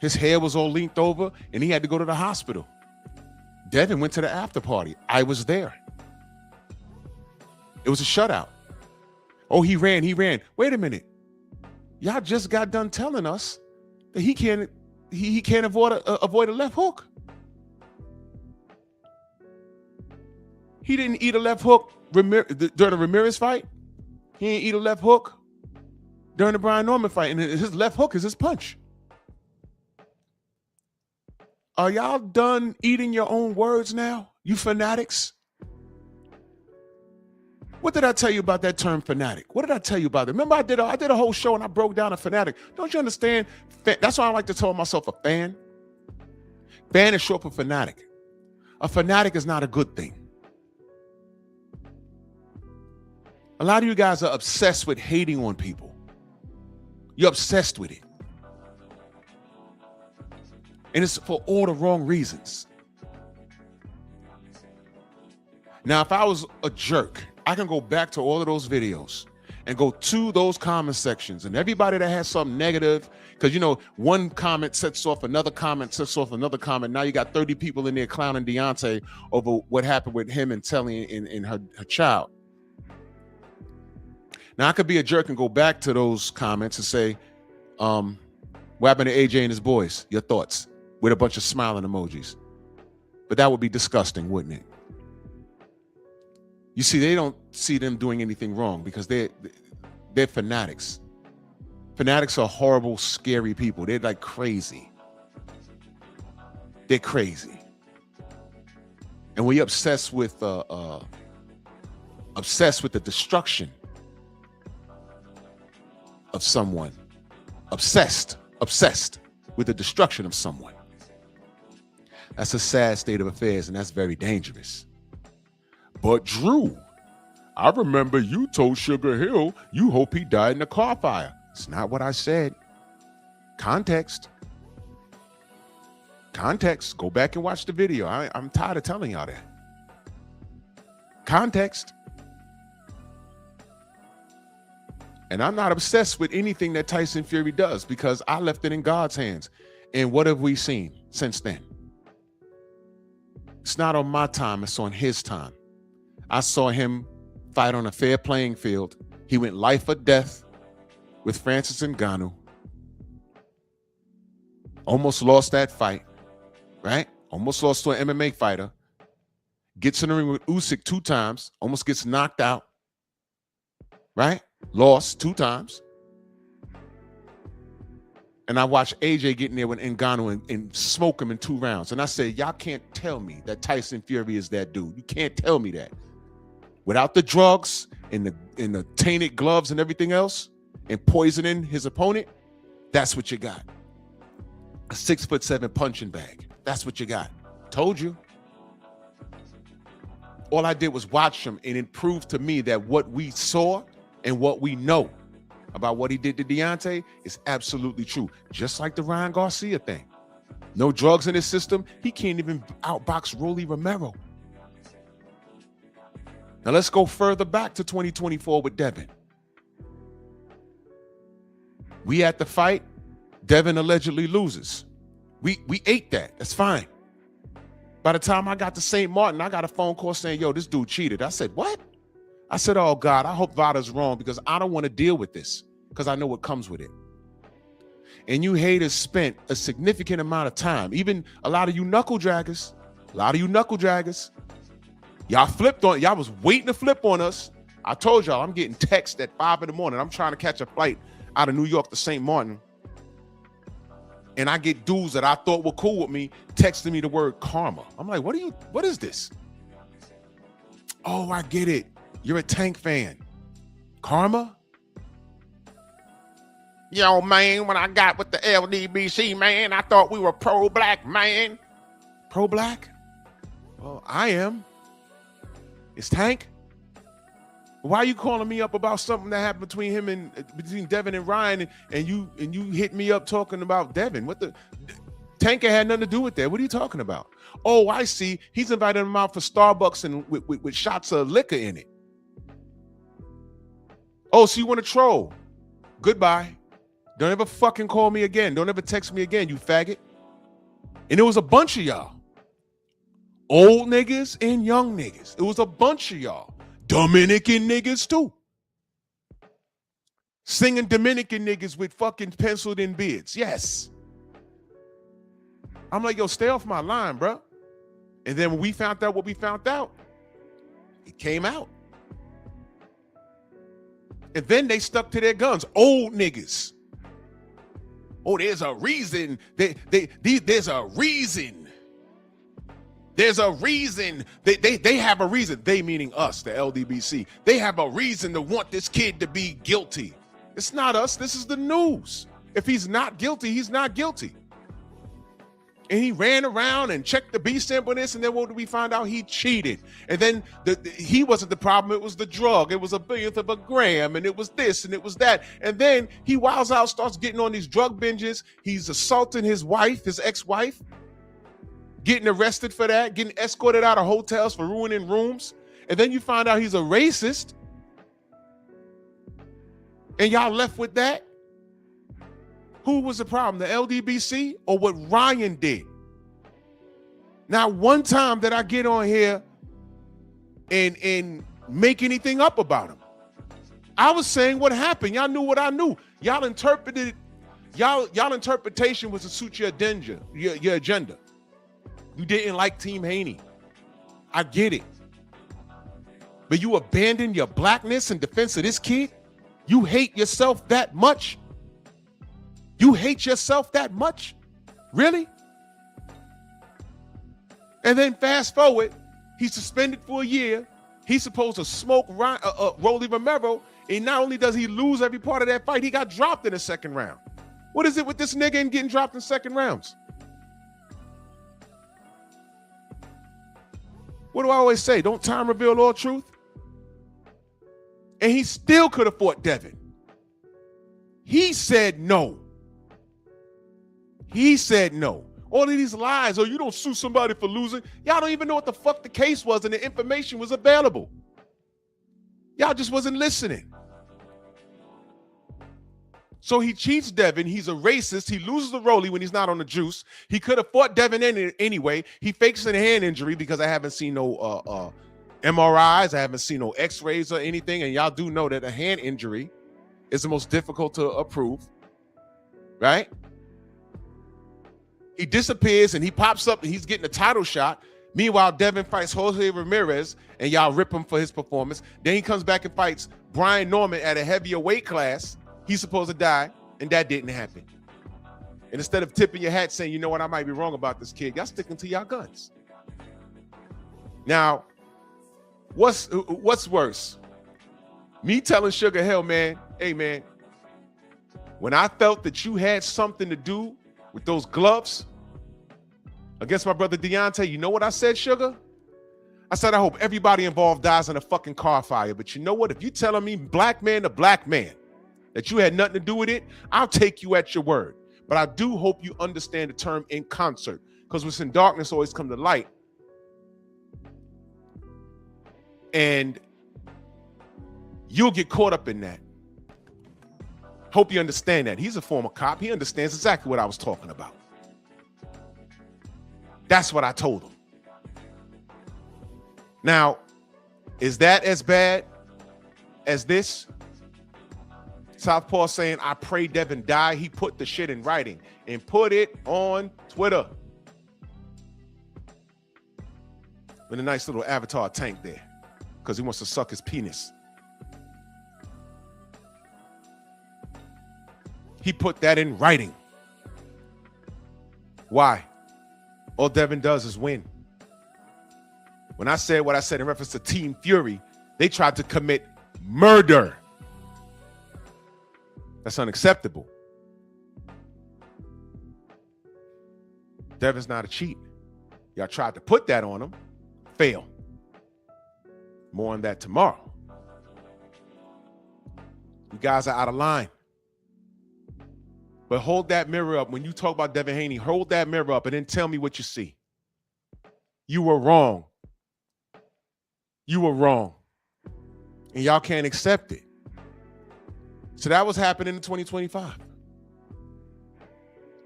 His hair was all leaned over and he had to go to the hospital. Devin went to the after party. I was there. It was a shutout. Oh, he ran. Wait a minute. Y'all just got done telling us that he can't avoid a left hook. He didn't eat a left hook during the Ramirez fight. He didn't eat a left hook during the Brian Norman fight. And his left hook is his punch. Are y'all done eating your own words now, you fanatics? What did I tell you about that term fanatic? What did I tell you about it? Remember I did a whole show and I broke down a fanatic. Don't you understand? That's why I like to call myself a fan. Fan is short for fanatic. A fanatic is not a good thing. A lot of you guys are obsessed with hating on people. You're obsessed with it. And it's for all the wrong reasons. Now, if I was a jerk, I can go back to all of those videos and go to those comment sections, and everybody that has something negative, because you know, one comment sets off another comment, sets off another comment. Now you got 30 people in there clowning Deontay over what happened with him and Telly and her child. Now I could be a jerk and go back to those comments and say, what happened to AJ and his boys? Your thoughts? With a bunch of smiling emojis. But that would be disgusting, wouldn't it? You see, they don't see them doing anything wrong because they're fanatics. Fanatics are horrible, scary people. They're like crazy. They're crazy. And we're obsessed with the destruction of someone. Obsessed with the destruction of someone. That's a sad state of affairs, and that's very dangerous. But Drew, I remember you told Sugar Hill you hope he died in a car fire. It's not what I said. Context. Go back and watch the video. I'm tired of telling y'all that. Context. And I'm not obsessed with anything that Tyson Fury does because I left it in God's hands. And what have we seen since then? It's not on my time, it's on his time. I saw him fight on a fair playing field. He went life or death with Francis Ngannou. Almost lost that fight, right? Almost lost to an MMA fighter. Gets in the ring with Usyk 2 times. Almost gets knocked out, right? Lost 2 times. And I watched AJ get in there with Ngannou and smoke him in 2 rounds. And I said, y'all can't tell me that Tyson Fury is that dude. You can't tell me that. Without the drugs and the tainted gloves and everything else and poisoning his opponent, that's what you got. A 6'7" punching bag. That's what you got. Told you. All I did was watch him, and it proved to me that what we saw and what we know about what he did to Deontay is absolutely true. Just like the Ryan Garcia thing. No drugs in his system. He can't even outbox Rolly Romero. Now let's go further back to 2024 with Devin. We at the fight, Devin allegedly loses. We ate that. That's fine. By the time I got to St. Martin, I got a phone call saying, yo, this dude cheated. I said, what? I said, oh God, I hope Vada's wrong because I don't want to deal with this because I know what comes with it. And you haters spent a significant amount of time, even a lot of you knuckle draggers, y'all flipped on, y'all was waiting to flip on us. I told y'all I'm getting text at 5 in the morning. I'm trying to catch a flight out of New York to St. Martin. And I get dudes that I thought were cool with me texting me the word karma. I'm like, what is this? Oh, I get it. You're a Tank fan. Karma? Yo, man, when I got with the LDBC, man, I thought we were pro-black, man. Pro-black? Well, I am. It's Tank? Why are you calling me up about something that happened between Devin and Ryan, and you hit me up talking about Devin? What the Tank had nothing to do with that. What are you talking about? Oh, I see. He's invited him out for Starbucks and with shots of liquor in it. Oh, so you want to troll? Goodbye. Don't ever fucking call me again. Don't ever text me again, you faggot. And it was a bunch of y'all. Old niggas and young niggas. It was a bunch of y'all. Dominican niggas too. Singing Dominican niggas with fucking penciled in beards. Yes. I'm like, yo, stay off my line, bro. And then when we found out what we found out, it came out. And then they stuck to their guns. Old niggas. Oh, there's a reason. There's a reason. There's a reason. They have a reason. They meaning us, the LDBC. They have a reason to want this kid to be guilty. It's not us. This is the news. If he's not guilty, he's not guilty. And he ran around and checked the B stamp on this, and then what did we find out? He cheated. And then he wasn't the problem, it was the drug. It was a billionth of a gram, and it was this, and it was that. And then he wilds out, starts getting on these drug binges. He's assaulting his wife, his ex-wife, getting arrested for that, getting escorted out of hotels for ruining rooms. And then you find out he's a racist. And y'all left with that? Who was the problem, the LDBC or what Ryan did? Now, one time that I get on here and make anything up about him. I was saying what happened. Y'all knew what I knew. Y'all interpreted, y'all interpretation was to suit your agenda, your agenda. You didn't like Team Haney. I get it. But you abandoned your blackness in defense of this kid? You hate yourself that much? You hate yourself that much? Really? And then fast forward, he's suspended for a year. He's supposed to smoke Rolly Romero, and not only does he lose every part of that fight, he got dropped in the second round. What is it with this nigga and getting dropped in second rounds? What do I always say? Don't time reveal all truth? And he still could have fought Devin. He said no. He said no. All of these lies, oh, you don't sue somebody for losing. Y'all don't even know what the fuck the case was and the information was available. Y'all just wasn't listening. So he cheats Devin. He's a racist. He loses the Rolly when he's not on the juice. He could have fought Devin anyway. He fakes a hand injury because I haven't seen no MRIs. I haven't seen no x-rays or anything. And y'all do know that a hand injury is the most difficult to approve, right? He disappears and he pops up and he's getting a title shot. Meanwhile, Devin fights Jose Ramirez and y'all rip him for his performance. Then he comes back and fights Brian Norman at a heavier weight class. He's supposed to die, and that didn't happen. And instead of tipping your hat saying, you know what, I might be wrong about this kid, y'all sticking to y'all guns. Now, what's worse? Me telling Sugar Hill, man, hey, man, when I felt that you had something to do with those gloves against my brother Deontay, you know what I said, Sugar? I said, I hope everybody involved dies in a fucking car fire. But you know what? If you're telling me black man to black man that you had nothing to do with it, I'll take you at your word. But I do hope you understand the term in concert, because what's in darkness always come to light. And you'll get caught up in that. Hope you understand that. He's a former cop. He understands exactly what I was talking about. That's what I told him. Now, is that as bad as this? Southpaw saying, I pray Devin die. He put the shit in writing and put it on Twitter. With a nice little avatar tank there, because he wants to suck his penis. He put that in writing. Why? All Devin does is win. When I said what I said in reference to Team Fury, they tried to commit murder. That's unacceptable. Devin's not a cheat. Y'all tried to put that on him. Fail. More on that tomorrow. You guys are out of line. But hold that mirror up. When you talk about Devin Haney, hold that mirror up and then tell me what you see. You were wrong. You were wrong. And y'all can't accept it. So that was happening in 2025.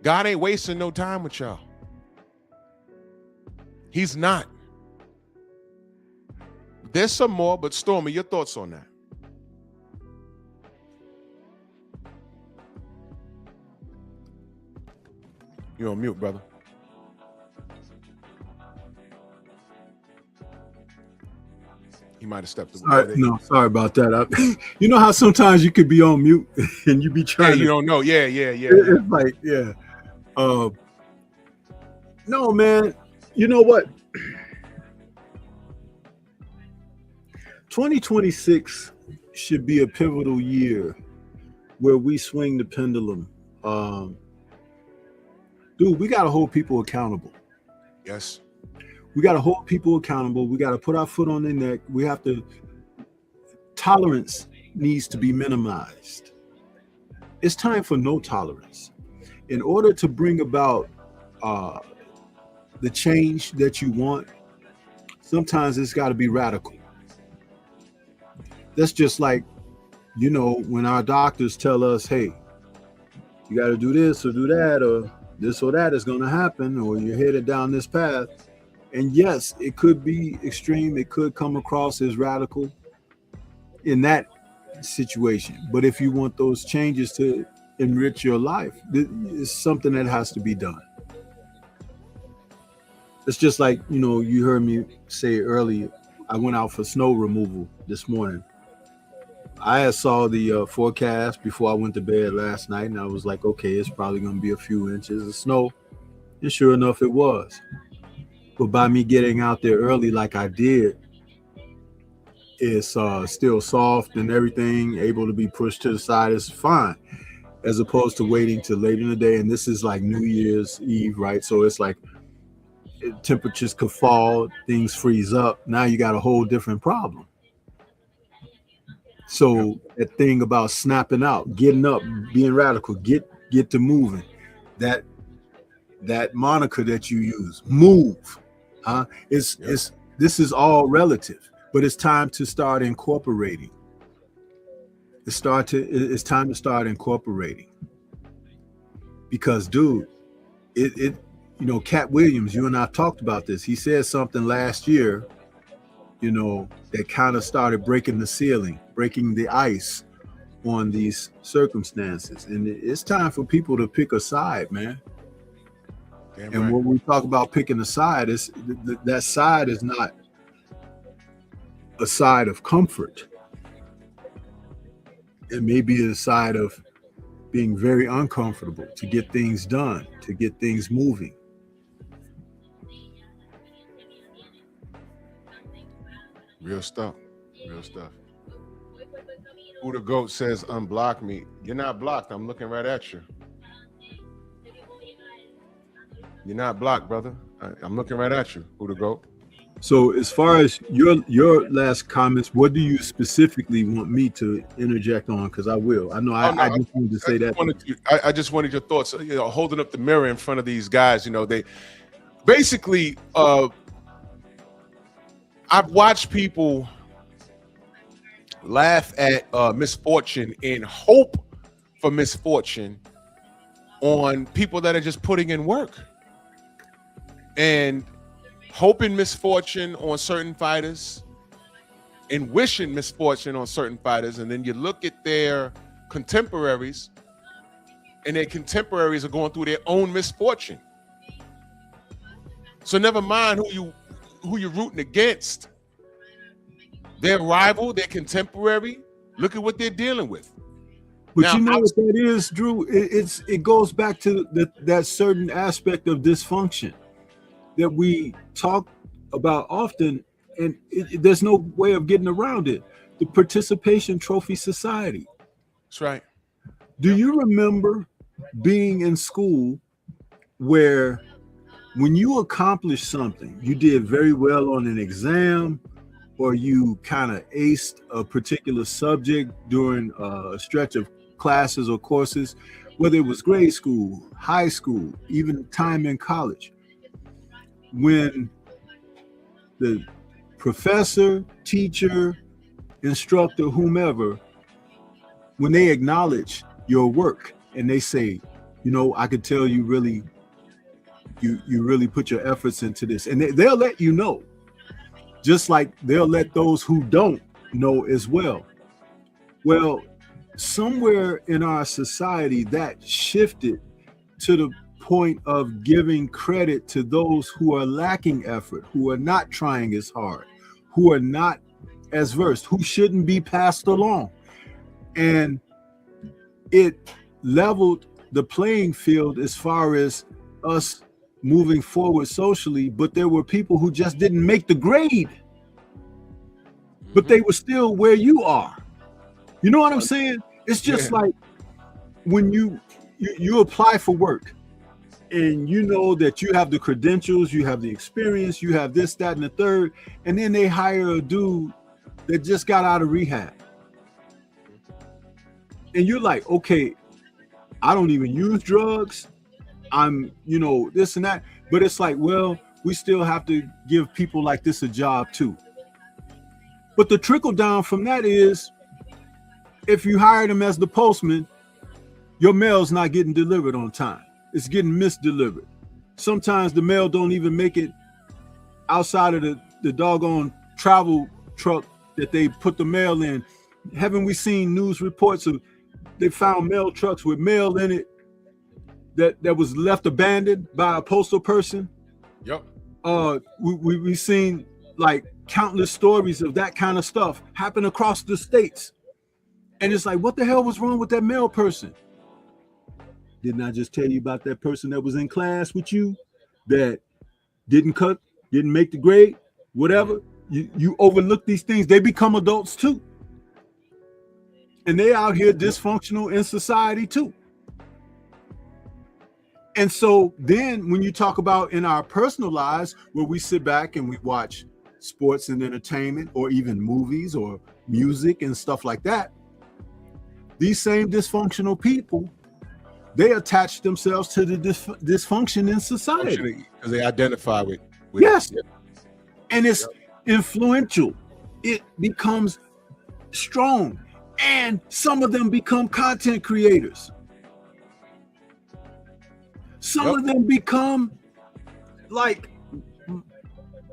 God ain't wasting no time with y'all. He's not. There's some more, but Stormy, your thoughts on that? You're on mute, brother. He might have stepped away. Sorry about that. You know how sometimes you could be on mute and you be trying to... you don't know. Yeah. It's like, yeah. No, man. You know what? 2026 should be a pivotal year where we swing the pendulum Dude, we got to hold people accountable. Yes. We got to hold people accountable. We got to put our foot on their neck. We have to, tolerance needs to be minimized. It's time for no tolerance. In order to bring about the change that you want, sometimes it's got to be radical. That's just like, when our doctors tell us, hey, you got to do this or do that, or this or that is going to happen, or you're headed down this path. And yes, it could be extreme. It could come across as radical in that situation. But if you want those changes to enrich your life, it's something that has to be done. It's just like, you heard me say earlier, I went out for snow removal this morning. I had saw the forecast before I went to bed last night, and I was like, okay, it's probably going to be a few inches of snow. And sure enough, it was. But by me getting out there early like I did, it's still soft and everything, able to be pushed to the side is fine, as opposed to waiting till late in the day. And this is like New Year's Eve, right? So it's like temperatures could fall, things freeze up. Now you got a whole different problem. So that thing about snapping out, getting up, being radical, get to moving, that moniker that you use, move, this is all relative, but it's time to start incorporating. It's time to start incorporating, because dude, Cat Williams, you and I talked about this. He said something last year, that kind of started breaking the ceiling, breaking the ice on these circumstances. And it's time for people to pick a side, man. Damn and right. When we talk about picking a side, that side is not a side of comfort. It may be a side of being very uncomfortable to get things done, to get things moving. Real stuff. Who the GOAT says unblock me. You're not blocked. I'm looking right at you. You're not blocked, brother. I'm looking right at you. Who the GOAT. So as far as your last comments, what do you specifically want me to interject on? Because I will. I know I just wanted to say that. I just wanted your thoughts. Holding up the mirror in front of these guys. They basically. I've watched people laugh at misfortune and hope for misfortune on people that are just putting in work and hoping misfortune on certain fighters and wishing misfortune on certain fighters. And then you look at their contemporaries, and their contemporaries are going through their own misfortune. So never mind who you're rooting against, their rival, their contemporary. Look at what they're dealing with. But now, you know what that is, Drew? It goes back to that certain aspect of dysfunction that we talk about often, and there's no way of getting around it. The participation trophy society. That's right. Do you remember being in school where when you accomplished something, you did very well on an exam, or you kind of aced a particular subject during a stretch of classes or courses, whether it was grade school, high school, even time in college, when the professor, teacher, instructor, whomever, when they acknowledge your work and they say, I could tell you really put your efforts into this, and they'll let you know, just like they'll let those who don't know as well. Well, somewhere in our society that shifted to the point of giving credit to those who are lacking effort, who are not trying as hard, who are not as versed, who shouldn't be passed along. And it leveled the playing field as far as us moving forward socially, but there were people who just didn't make the grade, but they were still where you are. You know what I'm saying? It's just like when you apply for work and you know that you have the credentials, you have the experience, you have this, that, and the third, and then they hire a dude that just got out of rehab. And you're like, okay, I don't even use drugs. I'm, this and that. But it's like, well, we still have to give people like this a job too. But the trickle down from that is, if you hire them as the postman, your mail's not getting delivered on time. It's getting misdelivered. Sometimes the mail don't even make it outside of the doggone travel truck that they put the mail in. Haven't we seen news reports of they found mail trucks with mail in it that was left abandoned by a postal person? Yep. We've seen like countless stories of that kind of stuff happen across the states. And it's like, what the hell was wrong with that mail person? Didn't I just tell you about that person that was in class with you that didn't make the grade, whatever? You overlook these things. They become adults too. And they out here dysfunctional in society too. And so then when you talk about in our personal lives, where we sit back and we watch sports and entertainment, or even movies or music and stuff like that, these same dysfunctional people, they attach themselves to the dysfunction in society. Because they identify with yes. It. And it's influential. It becomes strong. And some of them become content creators. Some of them become like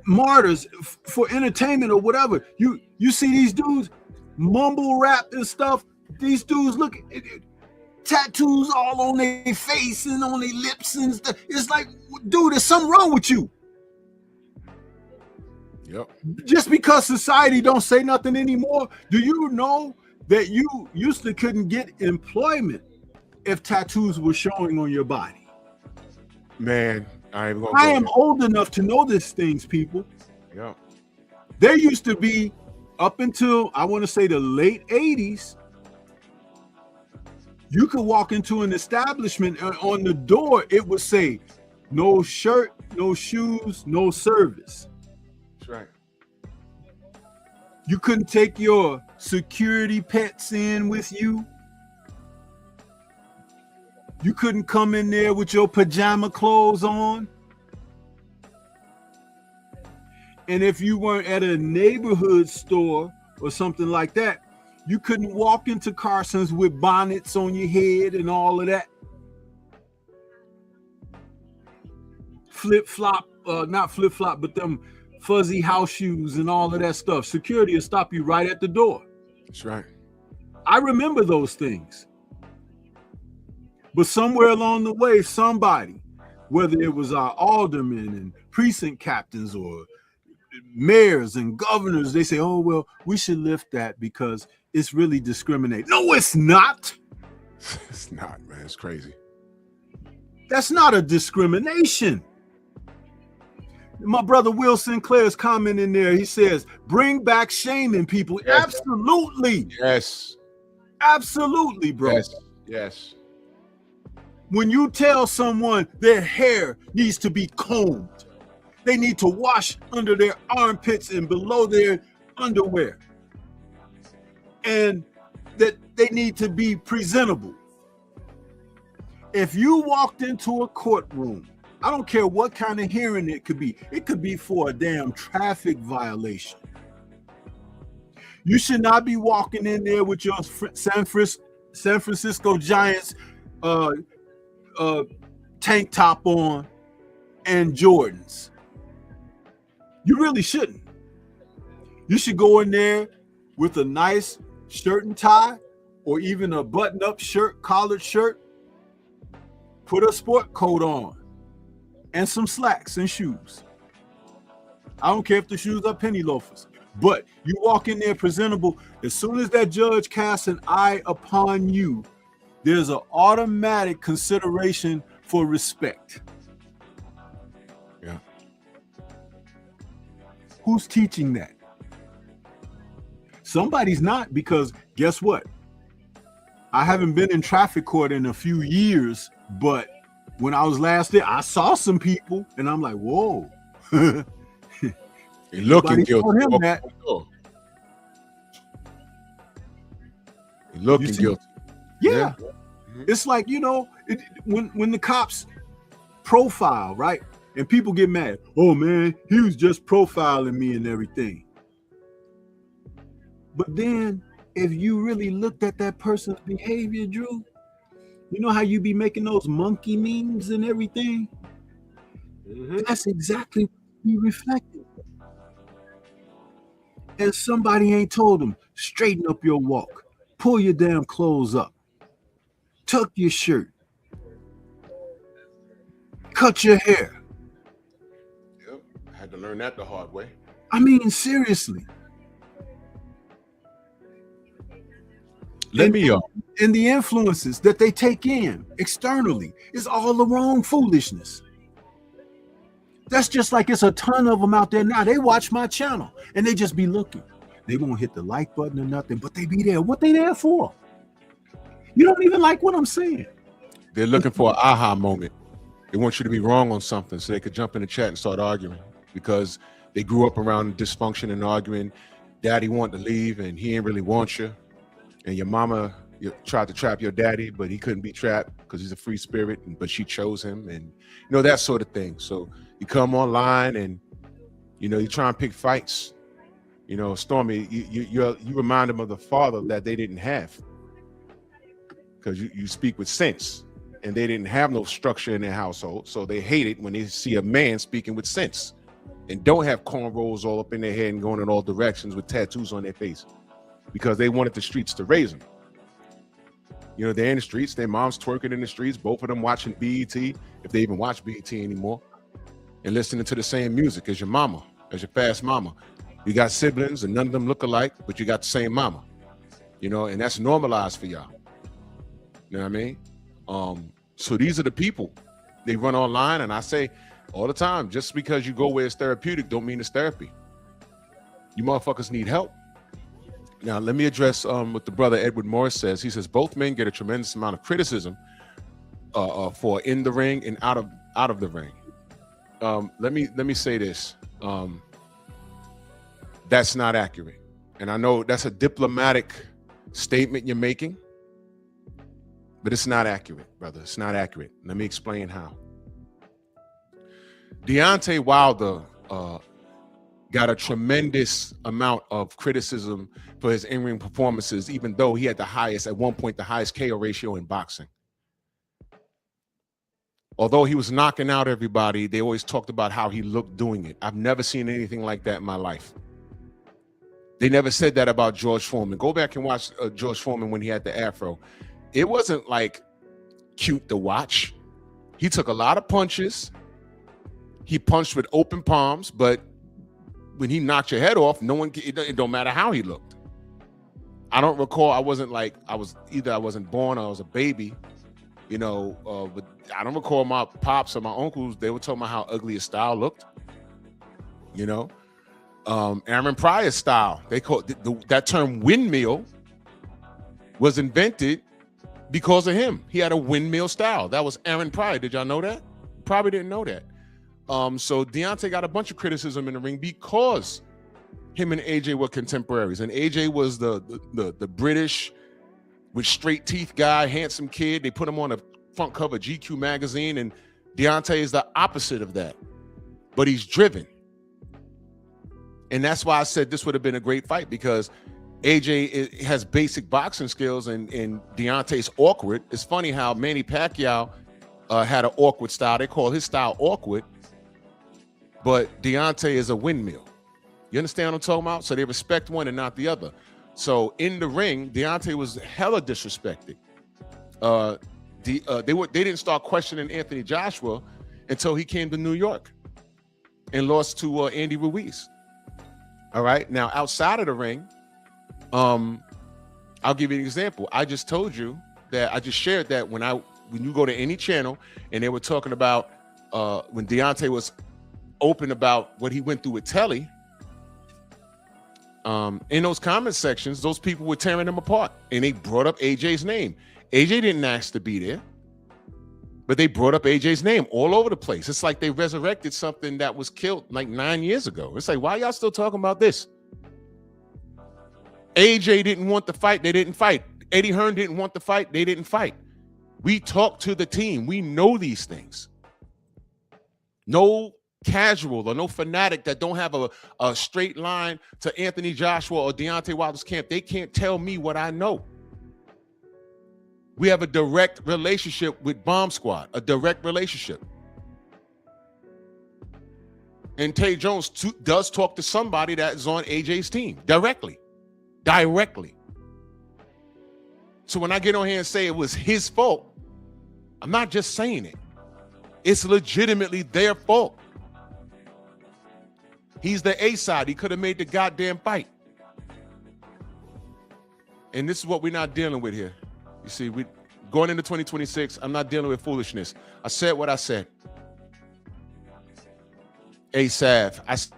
martyrs for entertainment or whatever. You see these dudes mumble rap and stuff. These dudes look tattoos all on their face and on their lips and stuff. It's like, dude, there's something wrong with you. Yep. Just because society don't say nothing anymore, do you know that you used to couldn't get employment if tattoos were showing on your body? Man, I am old enough to know these things, people. Yeah. There used to be, up until I want to say the late 80s, you could walk into an establishment and on the door it would say, no shirt, no shoes, no service. That's right. You couldn't take your security pets in with you. You couldn't come in there with your pajama clothes on. And if you weren't at a neighborhood store or something like that, you couldn't walk into Carson's with bonnets on your head and all of that. Flip-flop, not flip-flop, but them fuzzy house shoes and all of that stuff. Security will stop you right at the door. That's right. I remember those things. But somewhere along the way, somebody, whether it was our aldermen and precinct captains or mayors and governors, they say, oh, well, we should lift that because it's really discriminating. No, it's not. It's not, man. It's crazy. That's not a discrimination. My brother Will Sinclair's comment in there, he says, bring back shaming people. Yes. Absolutely. Yes. Absolutely, bro. Yes. Yes. When you tell someone their hair needs to be combed, they need to wash under their armpits and below their underwear, and that they need to be presentable. If you walked into a courtroom, I don't care what kind of hearing it could be for a damn traffic violation. You should not be walking in there with your San Francisco Giants tank top on and Jordans. You really shouldn't. You should go in there with a nice shirt and tie, or even a button-up shirt, collared shirt. Put a sport coat on and some slacks and shoes. I don't care if the shoes are penny loafers, but you walk in there presentable. As soon as that judge casts an eye upon you, there's an automatic consideration for respect. Yeah. Who's teaching that? Somebody's not, because guess what? I haven't been in traffic court in a few years, but when I was last there, I saw some people, and I'm like, whoa. You're looking Nobody told guilty. him that. You're looking You see? guilty. Yeah. Mhm. It's like, when the cops profile, right? And people get mad. Oh, man, he was just profiling me and everything. But then if you really looked at that person's behavior, Drew, you know how you be making those monkey memes and everything? That's exactly what you reflected. And somebody ain't told them, straighten up your walk, pull your damn clothes up, tuck your shirt, cut your hair. Yep. I had to learn that the hard way. I mean, seriously. Let me And the influences that they take in externally is all the wrong foolishness. That's just like it's a ton of them out there now. They watch my channel and they just be looking. They won't hit the like button or nothing, but they be there. What they there for? You don't even like what I'm saying. They're looking for an aha moment. They want you to be wrong on something so they could jump in the chat and start arguing because they grew up around dysfunction and arguing. Daddy wanted to leave and he didn't really want you. And your mama tried to trap your daddy, but he couldn't be trapped because he's a free spirit, but she chose him, and that sort of thing. So you come online and you try and pick fights. Stormy, you remind them of the father that they didn't have, because you speak with sense, and they didn't have no structure in their household, so they hate it when they see a man speaking with sense and don't have cornrows all up in their head and going in all directions with tattoos on their face. Because they wanted the streets to raise them. They're in the streets, their mom's twerking in the streets, both of them watching BET, if they even watch BET anymore, and listening to the same music as your mama, as your fast mama. You got siblings and none of them look alike, but you got the same mama, and that's normalized for y'all. You know what I mean? So these are the people. They run online, and I say all the time, just because you go where it's therapeutic don't mean it's therapy. You motherfuckers need help. Now, let me address what the brother Edward Morris says. He says both men get a tremendous amount of criticism for in the ring and out of the ring. Let me say this. That's not accurate. And I know that's a diplomatic statement you're making, but it's not accurate, brother. It's not accurate. Let me explain how. Deontay Wilder got a tremendous amount of criticism for his in-ring performances, even though he had at one point, the highest KO ratio in boxing. Although he was knocking out everybody, they always talked about how he looked doing it. I've never seen anything like that in my life. They never said that about George Foreman. Go back and watch George Foreman when he had the afro. It wasn't like cute to watch. He took a lot of punches. He punched with open palms, but when he knocked your head off, it don't matter how he looked. I don't recall. I wasn't I wasn't born or I was a baby, but I don't recall my pops or my uncles. They were talking about how ugly his style looked. Aaron Pryor's style. They called that term windmill was invented because of him. He had a windmill style. That was Aaron Pryor. Did y'all know that? Probably didn't know that. So Deontay got a bunch of criticism in the ring because him and AJ were contemporaries, and AJ was the British with straight teeth guy, handsome kid. They put him on the front cover of GQ magazine, and Deontay is the opposite of that, but he's driven. And that's why I said this would have been a great fight, because AJ has basic boxing skills and Deontay's awkward. It's funny how Manny Pacquiao had an awkward style. They call his style awkward. But Deontay is a windmill. You understand what I'm talking about? So they respect one and not the other. So in the ring, Deontay was hella disrespected. They didn't start questioning Anthony Joshua until he came to New York and lost to Andy Ruiz. All right. Now, outside of the ring, I'll give you an example. I just told you that I just shared that when you go to any channel and they were talking about when Deontay was open about what he went through with Telly, in those comment sections, those people were tearing him apart, and they brought up AJ's name. AJ didn't ask to be there. But they brought up AJ's name all over the place. It's like they resurrected something that was killed like 9 years ago. It's like, why y'all still talking about this? AJ didn't want the fight. They didn't fight. Eddie Hearn didn't want the fight. They didn't fight. We talked to the team. We know these things. No casual or no fanatic that don't have a straight line to Anthony Joshua or Deontay Wilder's camp. They can't tell me what I know. We have a direct relationship with Bomb Squad, a direct relationship. And Tay Jones does talk to somebody that is on AJ's team directly. So when I get on here and say it was his fault, I'm not just saying it. It's legitimately their fault. He's the A side. He could have made the goddamn fight. And this is what we're not dealing with here. You see, we going into 2026, I'm not dealing with foolishness. I said what I said. ASAV.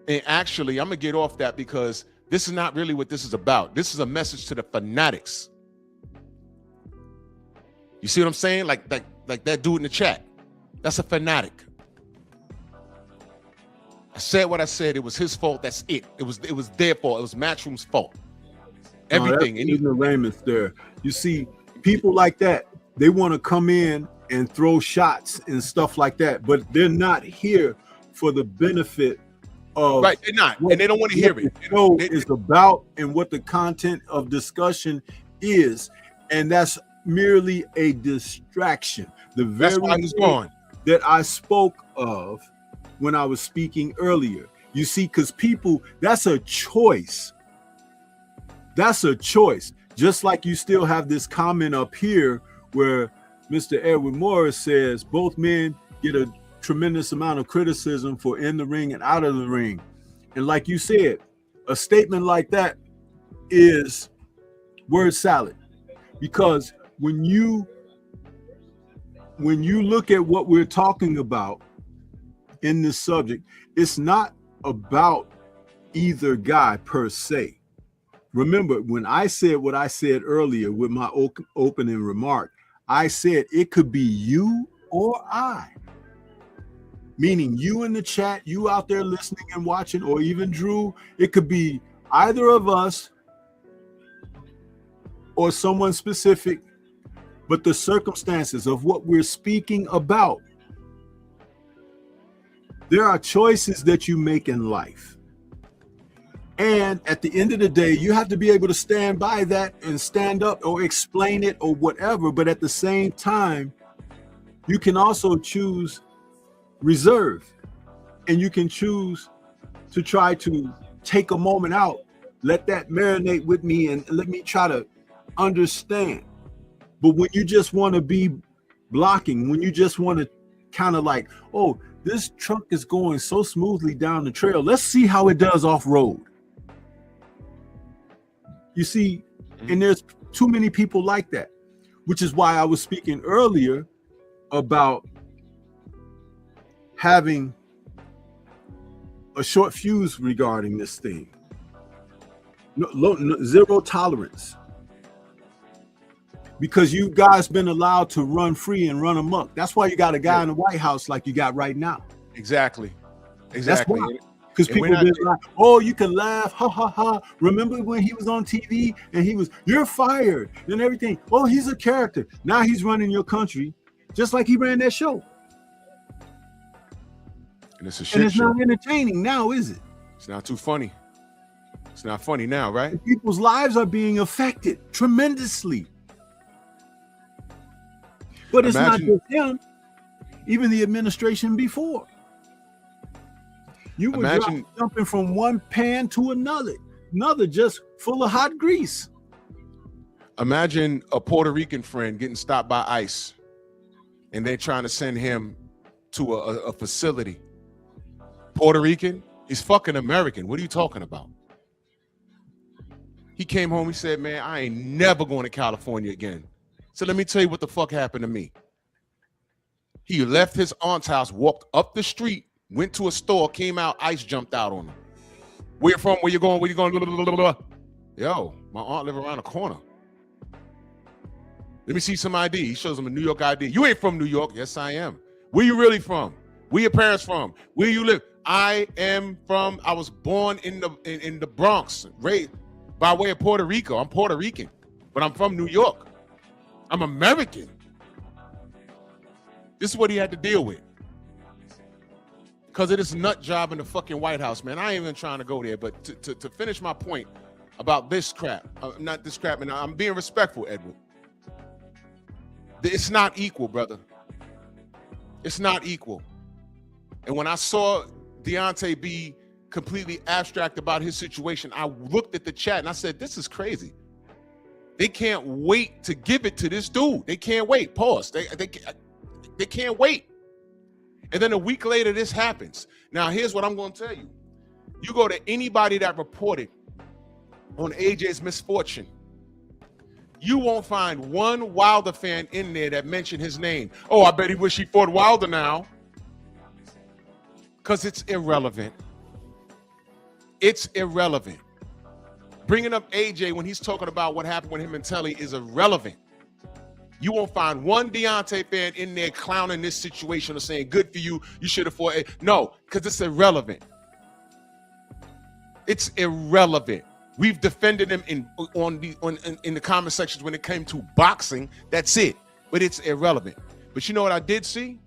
And actually, I'm going to get off that because this is not really what this is about. This is a message to the fanatics. You see what I'm saying? Like that dude in the chat. That's a fanatic. I said what I said. It was his fault. That's it. It was their fault. It was Matchroom's fault. Everything. That's ignoramus there. You see, people like that, they want to come in and throw shots and stuff like that, but they're not here for the benefit of right. They're not, and they don't want to hear it. The show is about and what the content of discussion is, and that's merely a distraction. That's why he's gone. That I spoke of when I was speaking earlier. You see, because people, that's a choice. That's a choice. Just like you still have this comment up here where Mr. Edward Morris says both men get a tremendous amount of criticism for in the ring and out of the ring. And like you said, a statement like that is word salad, because when you look at what we're talking about in this subject, it's not about either guy per se. Remember, when I said what I said earlier with my opening remark, I said it could be you or I. Meaning you in the chat, you out there listening and watching, or even Drew, it could be either of us or someone specific, but the circumstances of what we're speaking about. There are choices that you make in life. And at the end of the day, you have to be able to stand by that and stand up or explain it or whatever. But at the same time, you can also choose reserve, and you can choose to try to take a moment out, let that marinate with me, and let me try to understand. But when you just want to be blocking, when you just want to kind of like, oh, this truck is going so smoothly down the trail, let's see how it does off road. You see, and there's too many people like that, which is why I was speaking earlier about having a short fuse regarding this thing. Zero tolerance. Because you guys been allowed to run free and run amok. That's why you got a guy in the White House like you got right now. Exactly. That's why. Because people been like, oh, you can laugh, ha ha ha. Remember when he was on TV and he was, you're fired and everything. Oh, he's a character. Now he's running your country just like he ran that show. And it's a shit show. Not entertaining now, is it? It's not too funny. It's not funny now, right? And people's lives are being affected tremendously. But it's not just him, even the administration before. You were jumping from one pan to another just full of hot grease. Imagine a Puerto Rican friend getting stopped by ICE and they're trying to send him to a facility. Puerto Rican? He's fucking American. What are you talking about? He came home, he said, man, I ain't never going to California again. So let me tell you what the fuck happened to me. He left his aunt's house, walked up the street, went to a store, came out, ice jumped out on him. Where you from? Where you going? Where you going? Blah, blah, blah, blah. Yo, my aunt live around the corner. Let me see some ID. He shows him a New York ID. You ain't from New York. Yes, I am. Where you really from? Where your parents from? Where you live? I was born in the Bronx, right by way of Puerto Rico. I'm Puerto Rican, but I'm from New York. I'm American. This is what he had to deal with. Because of this nut job in the fucking White House, man. I ain't even trying to go there, but to finish my point about this crap, not this crap, and I'm being respectful, Edward. It's not equal, brother. It's not equal. And when I saw Deontay be completely abstract about his situation, I looked at the chat and I said, this is crazy. They can't wait to give it to this dude. They can't wait. Pause. They can't wait. And then a week later, this happens. Now, here's what I'm going to tell you. You go to anybody that reported on AJ's misfortune, you won't find one Wilder fan in there that mentioned his name. Oh, I bet he wish he fought Wilder now. Because it's irrelevant. It's irrelevant. Bringing up AJ when he's talking about what happened with him and Telly is irrelevant. You won't find one Deontay fan in there clowning this situation or saying, good for you, you should have fought. No, because it's irrelevant. It's irrelevant. We've defended him in the comment sections when it came to boxing. That's it. But it's irrelevant. But you know what I did see?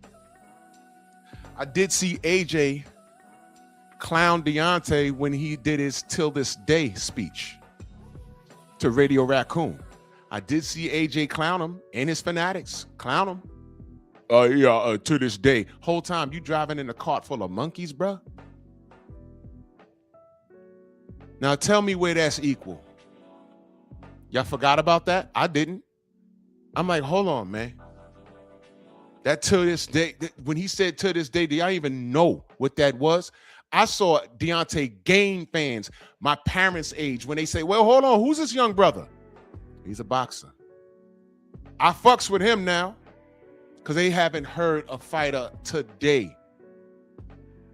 I did see AJ clown Deontay when he did his Till This Day speech to Radio Raccoon. I did see AJ clown him and his Fanatics clown him. To this day. Whole time you driving in a cart full of monkeys, bruh? Now tell me where that's equal. Y'all forgot about that? I didn't. I'm like, hold on, man. That to this day, when he said to this day, do y'all even know what that was? I saw Deontay gain fans, my parents' age, when they say, well, hold on, who's this young brother? He's a boxer. I fucks with him now because they haven't heard a fighter today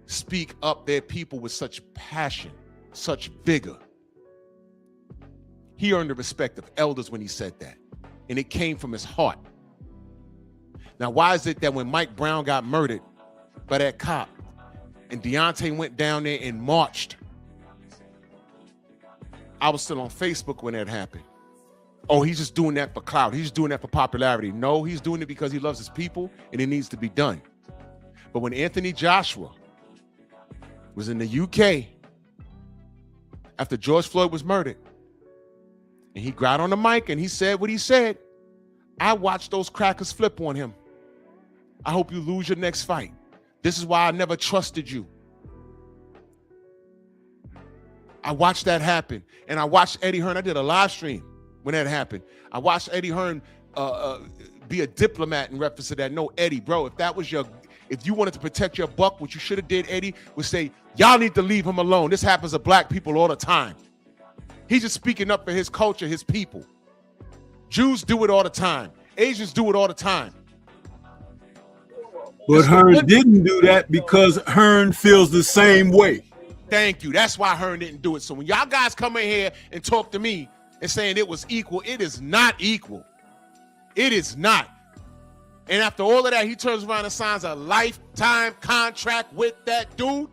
speak up their people with such passion, such vigor. He earned the respect of elders when he said that, and it came from his heart. Now, why is it that when Mike Brown got murdered by that cop and Deontay went down there and marched, I was still on Facebook when that happened. Oh, he's just doing that for clout. He's just doing that for popularity. No, he's doing it because he loves his people and it needs to be done. But when Anthony Joshua was in the UK after George Floyd was murdered, and he got on the mic and he said what he said, I watched those crackers flip on him. I hope you lose your next fight. This is why I never trusted you. I watched that happen. And I watched Eddie Hearn. I did a live stream when that happened. I watched Eddie Hearn be a diplomat in reference to that. No, Eddie, bro, if you wanted to protect your buck, what you should have did, Eddie, was say, y'all need to leave him alone. This happens to black people all the time. He's just speaking up for his culture, his people. Jews do it all the time. Asians do it all the time. But Hearn didn't do that because Hearn feels the same way. Thank you. That's why Hearn didn't do it. So when y'all guys come in here and talk to me and saying it was equal, it is not equal. It is not. And after all of that, he turns around and signs a lifetime contract with that dude.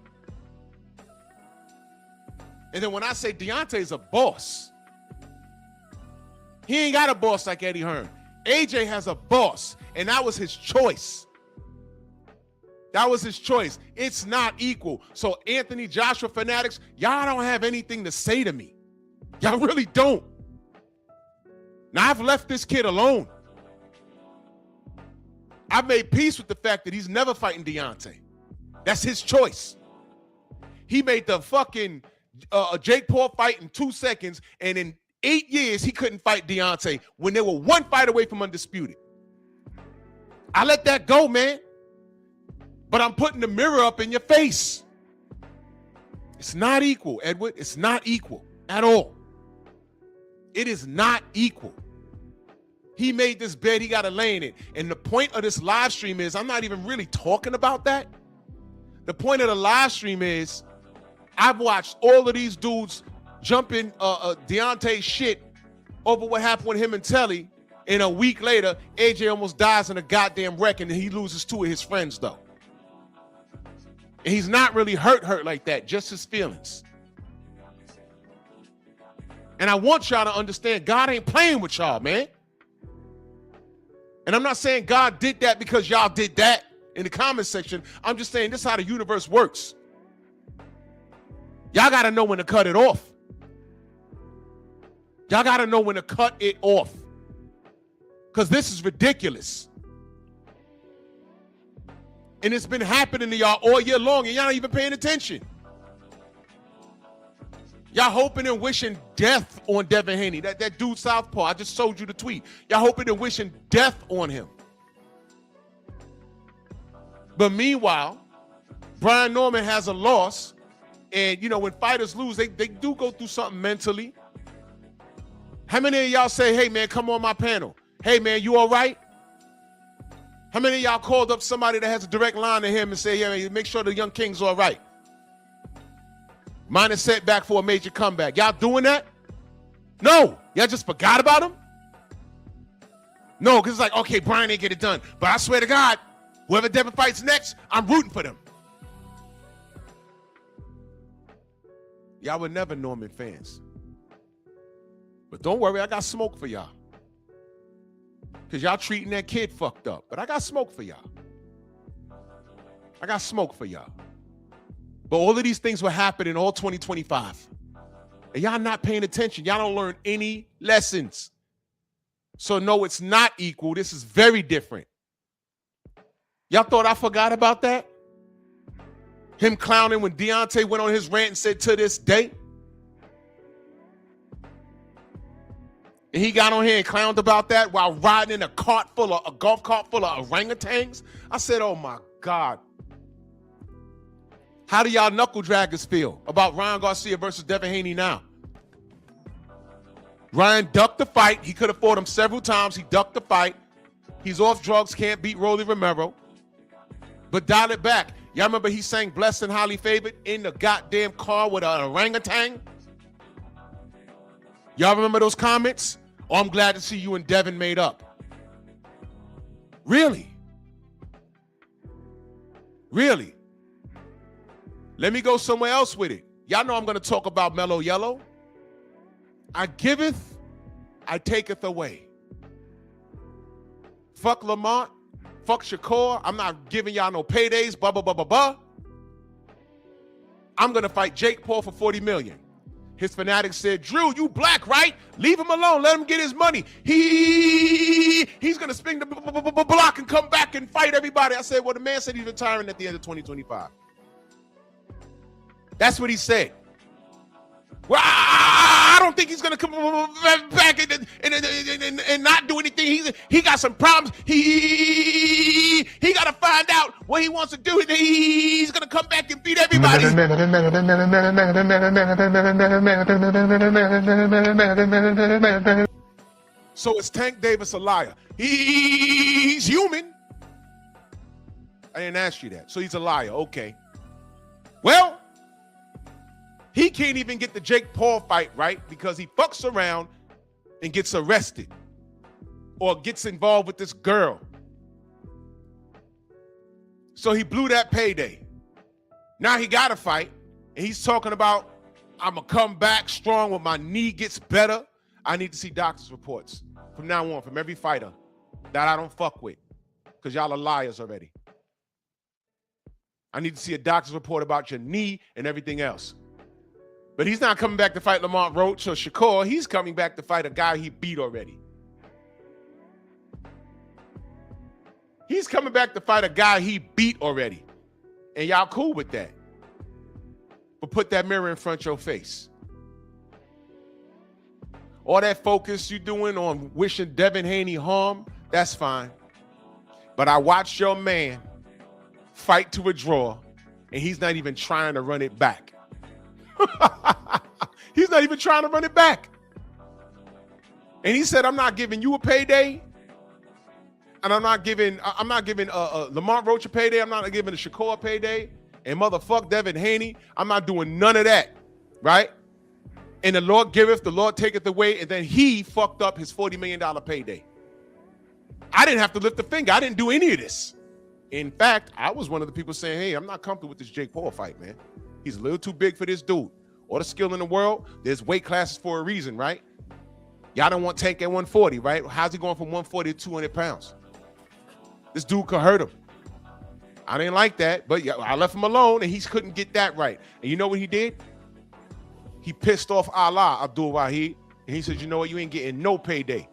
And then when I say Deontay's a boss, he ain't got a boss like Eddie Hearn. AJ has a boss, and that was his choice. That was his choice. It's not equal. So Anthony Joshua Fanatics, y'all don't have anything to say to me. Y'all really don't. Now, I've left this kid alone. I've made peace with the fact that he's never fighting Deontay. That's his choice. He made the fucking Jake Paul fight in 2 seconds, and in 8 years, he couldn't fight Deontay when they were one fight away from undisputed. I let that go, man. But I'm putting the mirror up in your face. It's not equal, Edward. It's not equal at all. It is not equal. he made this bed, he got to lay in it. And the point of this live stream is, I'm not even really talking about that. The point of the live stream is, I've watched all of these dudes jump in Deontay's shit over what happened with him and Telly. And a week later, AJ almost dies in a goddamn wreck, and he loses 2 of his friends, though. And he's not really hurt like that, just his feelings. And I want y'all to understand, God ain't playing with y'all, man. And I'm not saying God did that because y'all did that in the comment section. I'm just saying this is how the universe works. Y'all got to know when to cut it off. Y'all got to know when to cut it off. Because this is ridiculous. And it's been happening to y'all all year long, and y'all not even paying attention. Y'all hoping and wishing death on Devin Haney. That dude Southpaw, I just showed you the tweet. Y'all hoping and wishing death on him. But meanwhile, Brian Norman has a loss. And, you know, when fighters lose, they do go through something mentally. How many of y'all say, hey, man, come on my panel? Hey, man, you all right? How many of y'all called up somebody that has a direct line to him and say, yeah, man, make sure the young king's all right? Minor setback for a major comeback. Y'all doing that? No. Y'all just forgot about him? No, because it's like, okay, Brian ain't get it done. But I swear to God, whoever Devin fights next, I'm rooting for them. Y'all were never Norman fans. But don't worry, I got smoke for y'all. Because y'all treating that kid fucked up. But I got smoke for y'all. I got smoke for y'all. But all of these things will happen in all 2025. And y'all not paying attention. Y'all don't learn any lessons. So no, it's not equal. This is very different. Y'all thought I forgot about that? Him clowning when Deontay went on his rant and said to this day. And he got on here and clowned about that while riding in a golf cart full of orangutans. I said, oh my God. How do y'all knuckle draggers feel about Ryan Garcia versus Devin Haney now? Ryan ducked the fight. He could have fought him several times. He ducked the fight. He's off drugs, can't beat Rolly Romero. But dial it back. Y'all remember he sang Blessed and Highly Favored in the goddamn car with an orangutan? Y'all remember those comments? Oh, I'm glad to see you and Devin made up. Really? Really? Let me go somewhere else with it. Y'all know I'm going to talk about Mellow Yellow. I giveth, I taketh away. Fuck Lamont. Fuck Shakur. I'm not giving y'all no paydays. Blah, blah, blah, blah, blah. I'm going to fight Jake Paul for $40 million. His Fanatics said, Drew, you black, right? Leave him alone. Let him get his money. He's going to spin the block and come back and fight everybody. I said, well, the man said he's retiring at the end of 2025. That's what he said. Well, I don't think he's going to come back and not do anything. He got some problems. He got to find out what he wants to do. He's going to come back and beat everybody. So is Tank Davis a liar? He's human. I didn't ask you that. So he's a liar. Okay. Well, he can't even get the Jake Paul fight right because he fucks around and gets arrested or gets involved with this girl. So he blew that payday. Now he got to fight, and he's talking about, I'm going to come back strong when my knee gets better. I need to see doctor's reports from now on from every fighter that I don't fuck with because y'all are liars already. I need to see a doctor's report about your knee and everything else. But he's not coming back to fight Lamont Roach or Shakur. He's coming back to fight a guy he beat already. He's coming back to fight a guy he beat already. And y'all cool with that. But put that mirror in front of your face. All that focus you doing on wishing Devin Haney harm, that's fine. But I watched your man fight to a draw, and he's not even trying to run it back. He's not even trying to run it back. And he said, I'm not giving you a payday. I'm not giving Lamont Roach a payday. I'm not giving a Shakur a payday. And motherfuck Devin Haney. I'm not doing none of that, right? And the Lord giveth, the Lord taketh away, and then he fucked up his $40 million payday. I didn't have to lift a finger. I didn't do any of this. In fact, I was one of the people saying, hey, I'm not comfortable with this Jake Paul fight, man. He's a little too big for this dude. All the skill in the world, there's weight classes for a reason, right? Y'all don't want Tank at 140, right? How's he going from 140 to 200 pounds? This dude could hurt him. I didn't like that, but I left him alone, and he couldn't get that right. And you know what he did? He pissed off Allah, Abdul Wahid, and he said, you know what? You ain't getting no payday.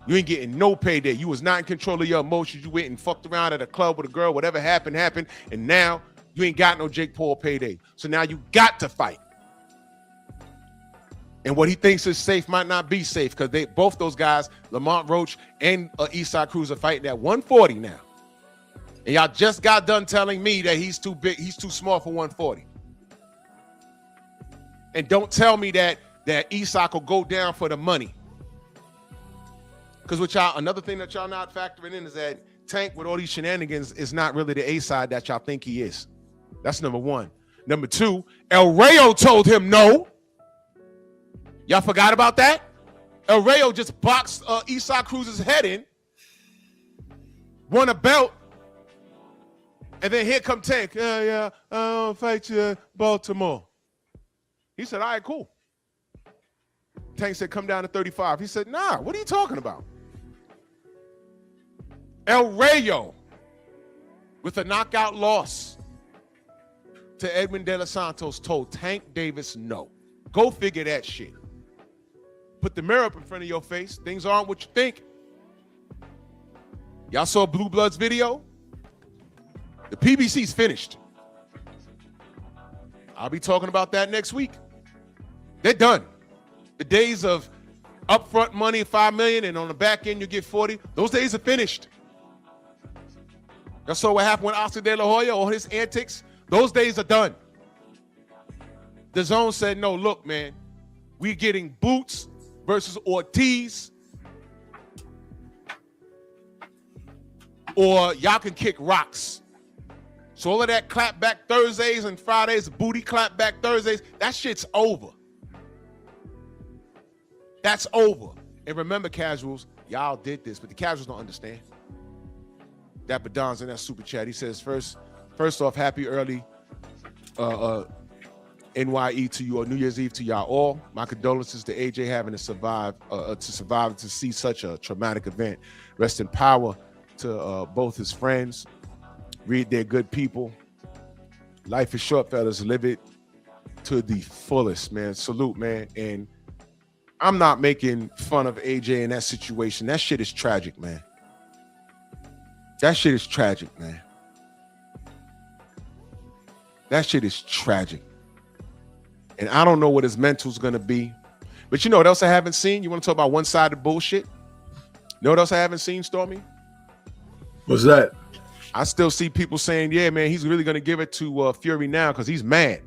You ain't getting no payday. You was not in control of your emotions. You went and fucked around at a club with a girl. Whatever happened, and now you ain't got no Jake Paul payday. So now you got to fight. And what he thinks is safe might not be safe because both those guys, Lamont Roach and Eastside Cruz, are fighting at 140 now. And y'all just got done telling me that he's too big, he's too small for 140. And don't tell me that Eastside will go down for the money. Because another thing that y'all not factoring in is that Tank, with all these shenanigans, is not really the A-side that y'all think he is. That's number one. Number two, El Rayo told him no. Y'all forgot about that? El Rayo just boxed Eastside Cruz's head in, won a belt, and then here come Tank. I'll fight you in Baltimore. He said, all right, cool. Tank said, come down to 35. He said, nah, what are you talking about? El Rayo, with a knockout loss to Edwin De Los Santos, told Tank Davis no. Go figure that shit. Put the mirror up in front of your face. Things aren't what you think. Y'all saw Blue Blood's video? The PBC's finished. I'll be talking about that next week. They're done. The days of upfront money, $5 million, and on the back end you get 40, those days are finished. Y'all saw what happened with Oscar De La Hoya, all his antics. Those days are done. The Zone said, no, look, man, we're getting Boots versus Ortiz, or y'all can kick rocks. So all of that clap back Thursdays and Fridays, booty clap back Thursdays, that shit's over. That's over. And remember, casuals, y'all did this, but the casuals don't understand. Dapper Don's in that super chat. He says, first off, happy early NYE to you, or New Year's Eve to y'all all. My condolences to AJ having to survive to see such a traumatic event. Rest in power to both his friends. Read, they're good people. Life is short, fellas. Live it to the fullest, man. Salute, man. And I'm not making fun of AJ in that situation. That shit is tragic, man. That shit is tragic, man. That shit is tragic. And I don't know what his mental's gonna be. But you know what else I haven't seen? You want to talk about one-sided bullshit? You know what else I haven't seen, Stormy? What's that? I still see people saying, yeah, man, he's really gonna give it to Fury now because he's mad.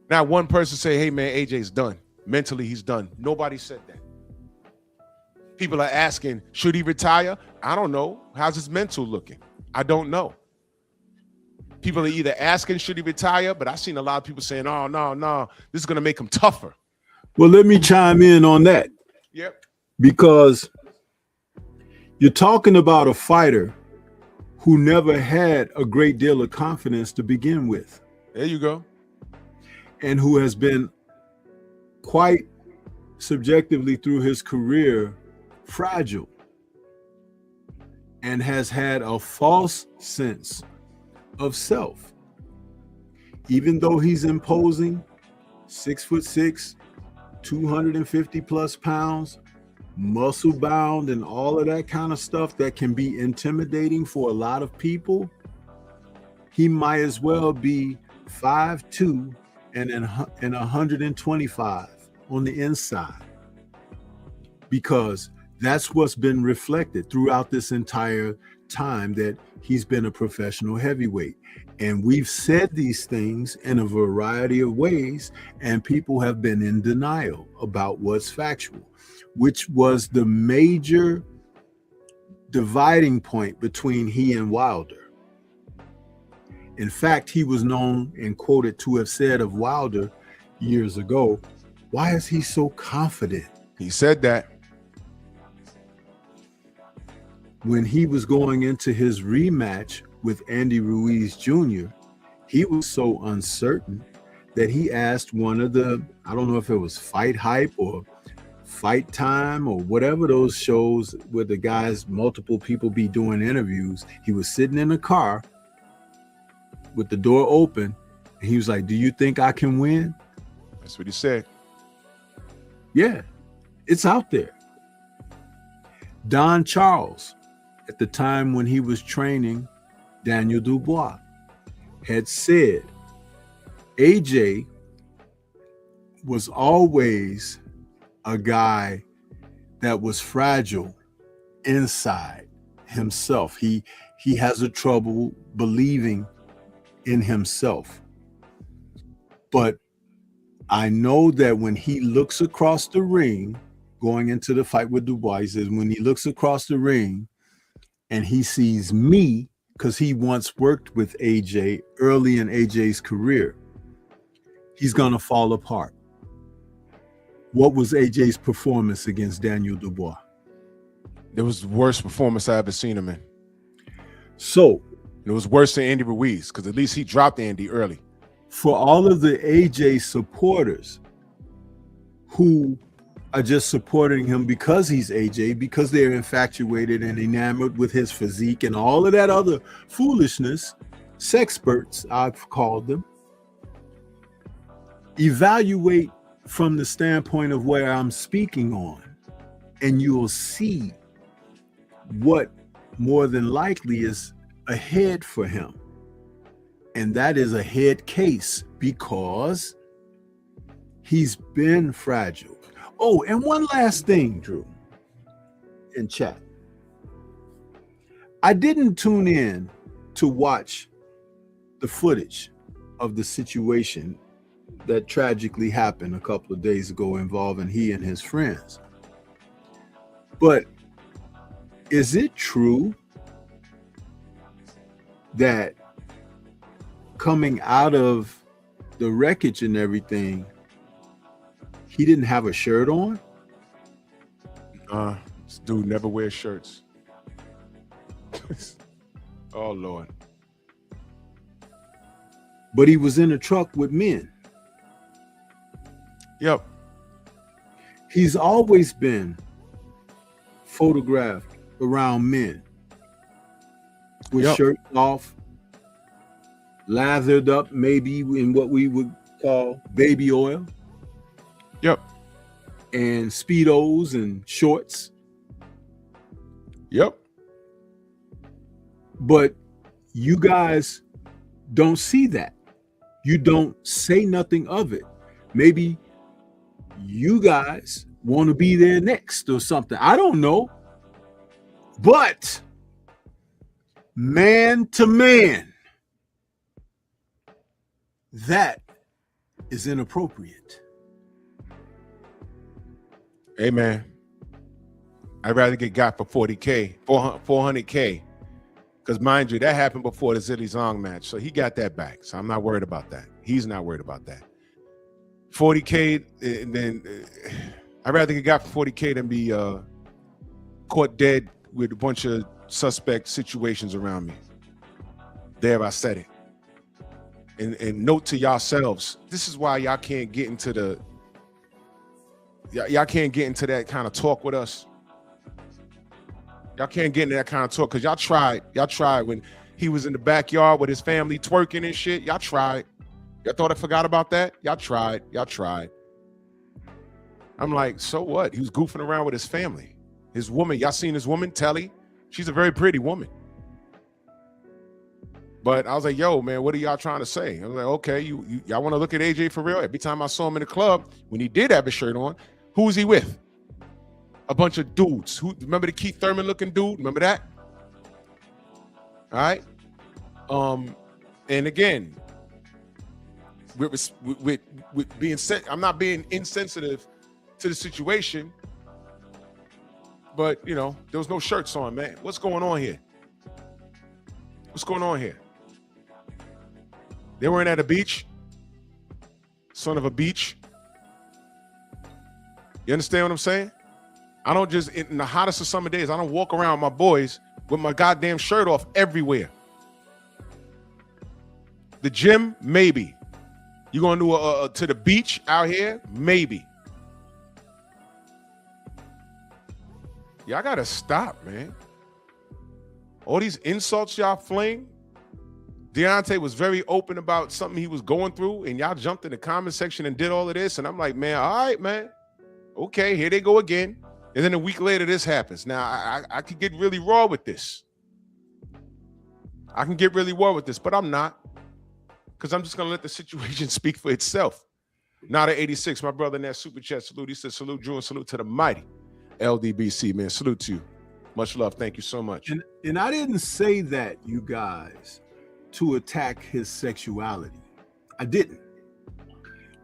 Now one person say, hey, man, AJ's done. Mentally, he's done. Nobody said that. People are asking, should he retire? I don't know. How's his mental looking? I don't know. People are either asking, should he retire? But I've seen a lot of people saying, oh, no, this is going to make him tougher. Well, let me chime in on that. Yep. Because you're talking about a fighter who never had a great deal of confidence to begin with. There you go. And who has been quite subjectively through his career fragile and has had a false sense of self. Even though he's imposing, 6'6", 250 plus pounds, muscle bound and all of that kind of stuff that can be intimidating for a lot of people, he might as well be 5'2" and 125 on the inside, because that's what's been reflected throughout this entire time that he's been a professional heavyweight. And we've said these things in a variety of ways, and people have been in denial about what's factual, which was the major dividing point between he and Wilder. In fact, he was known and quoted to have said of Wilder years ago, "Why is he so confident?" He said that. When he was going into his rematch with Andy Ruiz Jr., he was so uncertain that he asked one of the, I don't know if it was Fight Hype or Fight Time or whatever those shows where the guys, multiple people be doing interviews. He was sitting in a car with the door open, and he was like, "Do you think I can win?" That's what he said. Yeah, it's out there. Don Charles, at the time when he was training Daniel Dubois, had said AJ was always a guy that was fragile inside himself. He has a trouble believing in himself. But I know that when he looks across the ring, going into the fight with Dubois, he says when he looks across the ring and he sees me, because he once worked with AJ early in AJ's career, he's going to fall apart. What was AJ's performance against Daniel Dubois? It was the worst performance I ever seen him in. So it was worse than Andy Ruiz, because at least he dropped Andy early. For all of the AJ supporters who are just supporting him because he's AJ, because they're infatuated and enamored with his physique and all of that other foolishness, sexperts, I've called them, evaluate from the standpoint of where I'm speaking on, and you'll see what more than likely is ahead for him. And that is a head case because he's been fragile. Oh, and one last thing, Drew, in chat. I didn't tune in to watch the footage of the situation that tragically happened a couple of days ago involving he and his friends. But is it true that coming out of the wreckage and everything, he didn't have a shirt on? This dude never wears shirts. Oh, Lord. But he was in a truck with men. Yep. He's always been photographed around men with shirts off, lathered up, maybe in what we would call baby oil. Yep. And Speedos and shorts. Yep. But you guys don't see that. You don't say nothing of it. Maybe you guys want to be there next or something. I don't know. But man to man, that is inappropriate. Hey, man, I'd rather get got for 40K, 400K. Because mind you, that happened before the Zilly Zong match. So he got that back. So I'm not worried about that. He's not worried about that. 40K, and then I'd rather get got for 40K than be caught dead with a bunch of suspect situations around me. There, I said it. And note to yourselves, this is why y'all can't get into the y'all can't get into that kind of talk with us. Y'all can't get into that kind of talk because y'all tried when he was in the backyard with his family twerking and shit. Y'all tried. Y'all thought I forgot about that? Y'all tried. I'm like, so what? He was goofing around with his family. His woman, y'all seen his woman, Telly? She's a very pretty woman. But I was like, yo, man, what are y'all trying to say? I was like, okay, y'all want to look at AJ for real? Every time I saw him in the club, when he did have his shirt on, who was he with? A bunch of dudes. Who remember the Keith Thurman looking dude? Remember that? All right. And again, with being I'm not being insensitive to the situation, but you know, there was no shirts on, man. What's going on here? What's going on here? They weren't at a beach. Son of a beach. You understand what I'm saying? I don't just, in the hottest of summer days, I don't walk around with my boys with my goddamn shirt off everywhere. The gym, maybe. You going to to the beach out here? Maybe. Y'all gotta stop, man. All these insults y'all fling. Deontay was very open about something he was going through, and y'all jumped in the comment section and did all of this. And I'm like, man, all right, man. Okay, here they go again. And then a week later, this happens. Now, I could get really raw with this. I can get really raw with this, but I'm not. Because I'm just going to let the situation speak for itself. Not at 86, my brother in that super chat salute. He said, salute Drew and salute to the mighty LDBC, man. Salute to you. Much love. Thank you so much. And I didn't say that, you guys, to attack his sexuality. I didn't.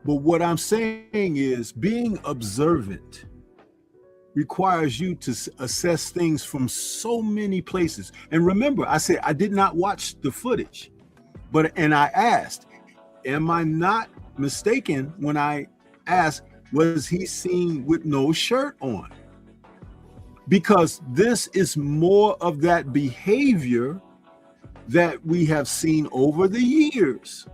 But what I'm saying is being observant requires you to assess things from so many places. And remember, I said I did not watch the footage, and I asked, am I not mistaken when I asked, was he seen with no shirt on? Because this is more of that behavior that we have seen over the years.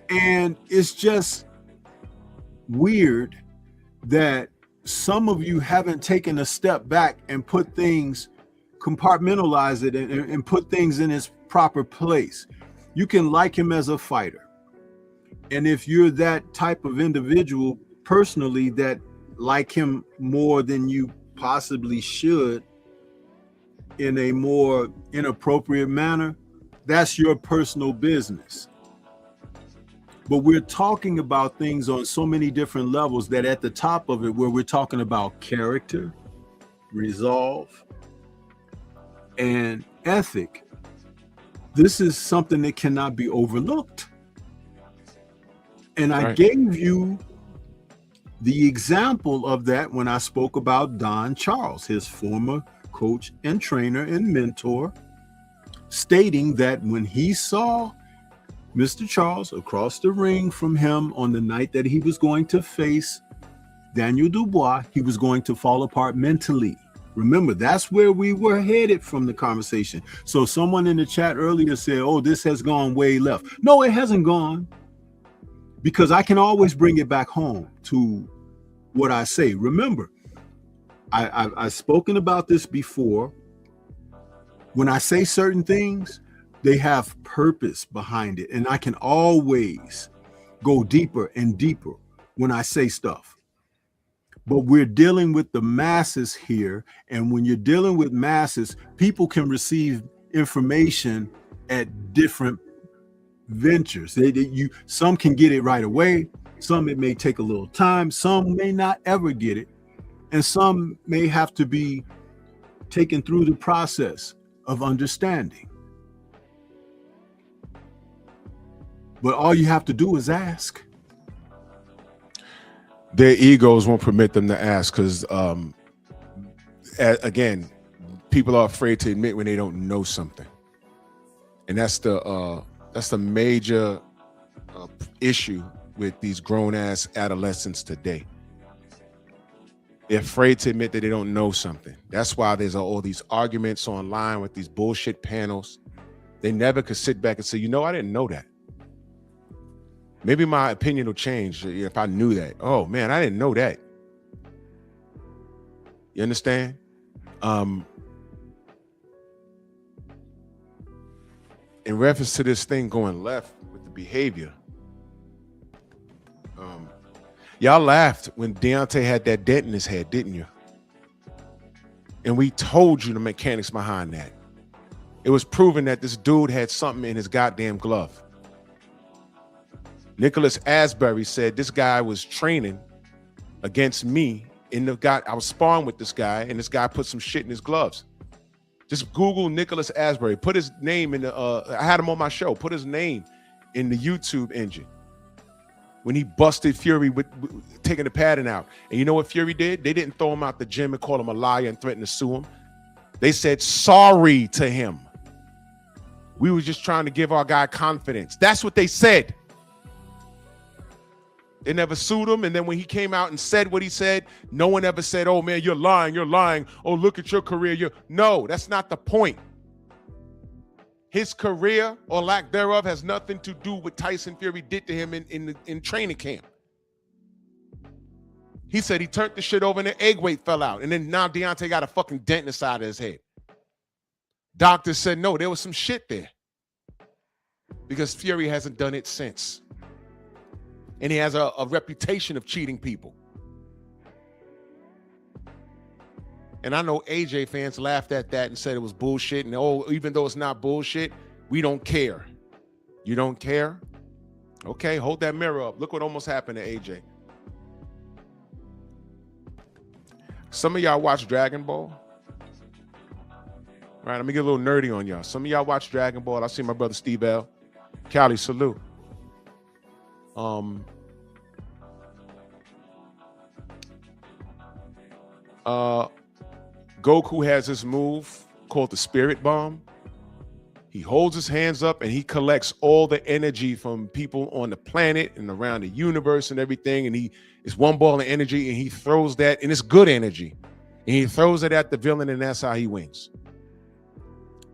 And it's just weird that some of you haven't taken a step back and put things, compartmentalize it and put things in its proper place. You can like him as a fighter. And if you're that type of individual personally that like him more than you possibly should in a more inappropriate manner, that's your personal business. But we're talking about things on so many different levels that at the top of it, where we're talking about character, resolve, and ethic, this is something that cannot be overlooked. And I gave you the example of that when I spoke about Don Charles, his former coach and trainer and mentor, stating that when he saw Mr. Charles across the ring from him on the night that he was going to face Daniel Dubois, he was going to fall apart mentally. Remember, that's where we were headed from the conversation. So someone in the chat earlier said, oh, this has gone way left. No, it hasn't gone, because I can always bring it back home to what I say. Remember, I've spoken about this before. When I say certain things, they have purpose behind it. And I can always go deeper and deeper when I say stuff. But we're dealing with the masses here. And when you're dealing with masses, people can receive information at different ventures. Some can get it right away. Some it may take a little time. Some may not ever get it. And some may have to be taken through the process of understanding. But all you have to do is ask. Their egos won't permit them to ask because, again, people are afraid to admit when they don't know something, and that's the major issue with these grown-ass adolescents today. They're afraid to admit that they don't know something. That's why there's all these arguments online with these bullshit panels. They never could sit back and say, you know, I didn't know that. Maybe my opinion will change if I knew that. Oh, man, I didn't know that. You understand? In reference to this thing going left with the behavior, y'all laughed when Deontay had that dent in his head, didn't you? And we told you the mechanics behind that. It was proven that this dude had something in his goddamn glove. Nicholas Asbury said this guy was training against me I was sparring with this guy, and this guy put some shit in his gloves. Just Google Nicholas Asbury, put his name in the, I had him on my show, put his name in the YouTube engine. when he busted Fury with taking the padding out. And you know what Fury did? They didn't throw him out the gym and call him a liar and threaten to sue him. They said sorry to him. We were just trying to give our guy confidence. That's what they said. They never sued him. And then when he came out and said what he said, no one ever said, oh, man, you're lying. You're lying. Oh, look at your career. No, that's not the point. His career or lack thereof has nothing to do with what Tyson Fury did to him in training camp. He said he turned the shit over and the egg weight fell out. And then now Deontay got a fucking dent in the side of his head. Doctors said, no, there was some shit there. Because Fury hasn't done it since. And he has a reputation of cheating people. And I know AJ fans laughed at that and said it was bullshit. And even though it's not bullshit, we don't care. You don't care? Okay, hold that mirror up. Look what almost happened to AJ. Some of y'all watch Dragon Ball. All right, let me get a little nerdy on y'all. Some of y'all watch Dragon Ball. I see my brother Steve L. Cali, salute. Goku has this move called the Spirit Bomb. He holds his hands up and he collects all the energy from people on the planet and around the universe and everything. And it's one ball of energy and he throws that, and it's good energy. And he throws it at the villain, and that's how he wins.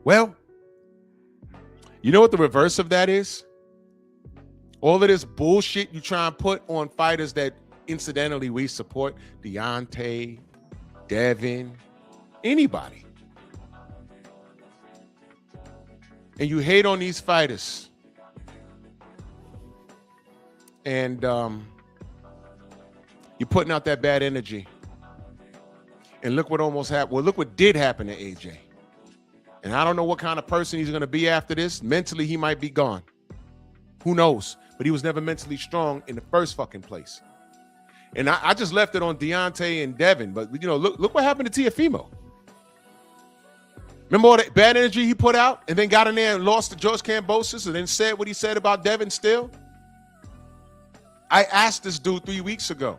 Well, you know what the reverse of that is? All of this bullshit you try and put on fighters that incidentally we support, Deontay, Devin, anybody. And you hate on these fighters. And you're putting out that bad energy. And look what almost happened. Well, look what did happen to AJ. And I don't know what kind of person he's going to be after this. Mentally, he might be gone. Who knows? But he was never mentally strong in the first fucking place. And I just left it on Deontay and Devin. But, you know, look what happened to Teofimo. Remember all that bad energy he put out and then got in there and lost to George Kambosos and then said what he said about Devin still? I asked this dude 3 weeks ago,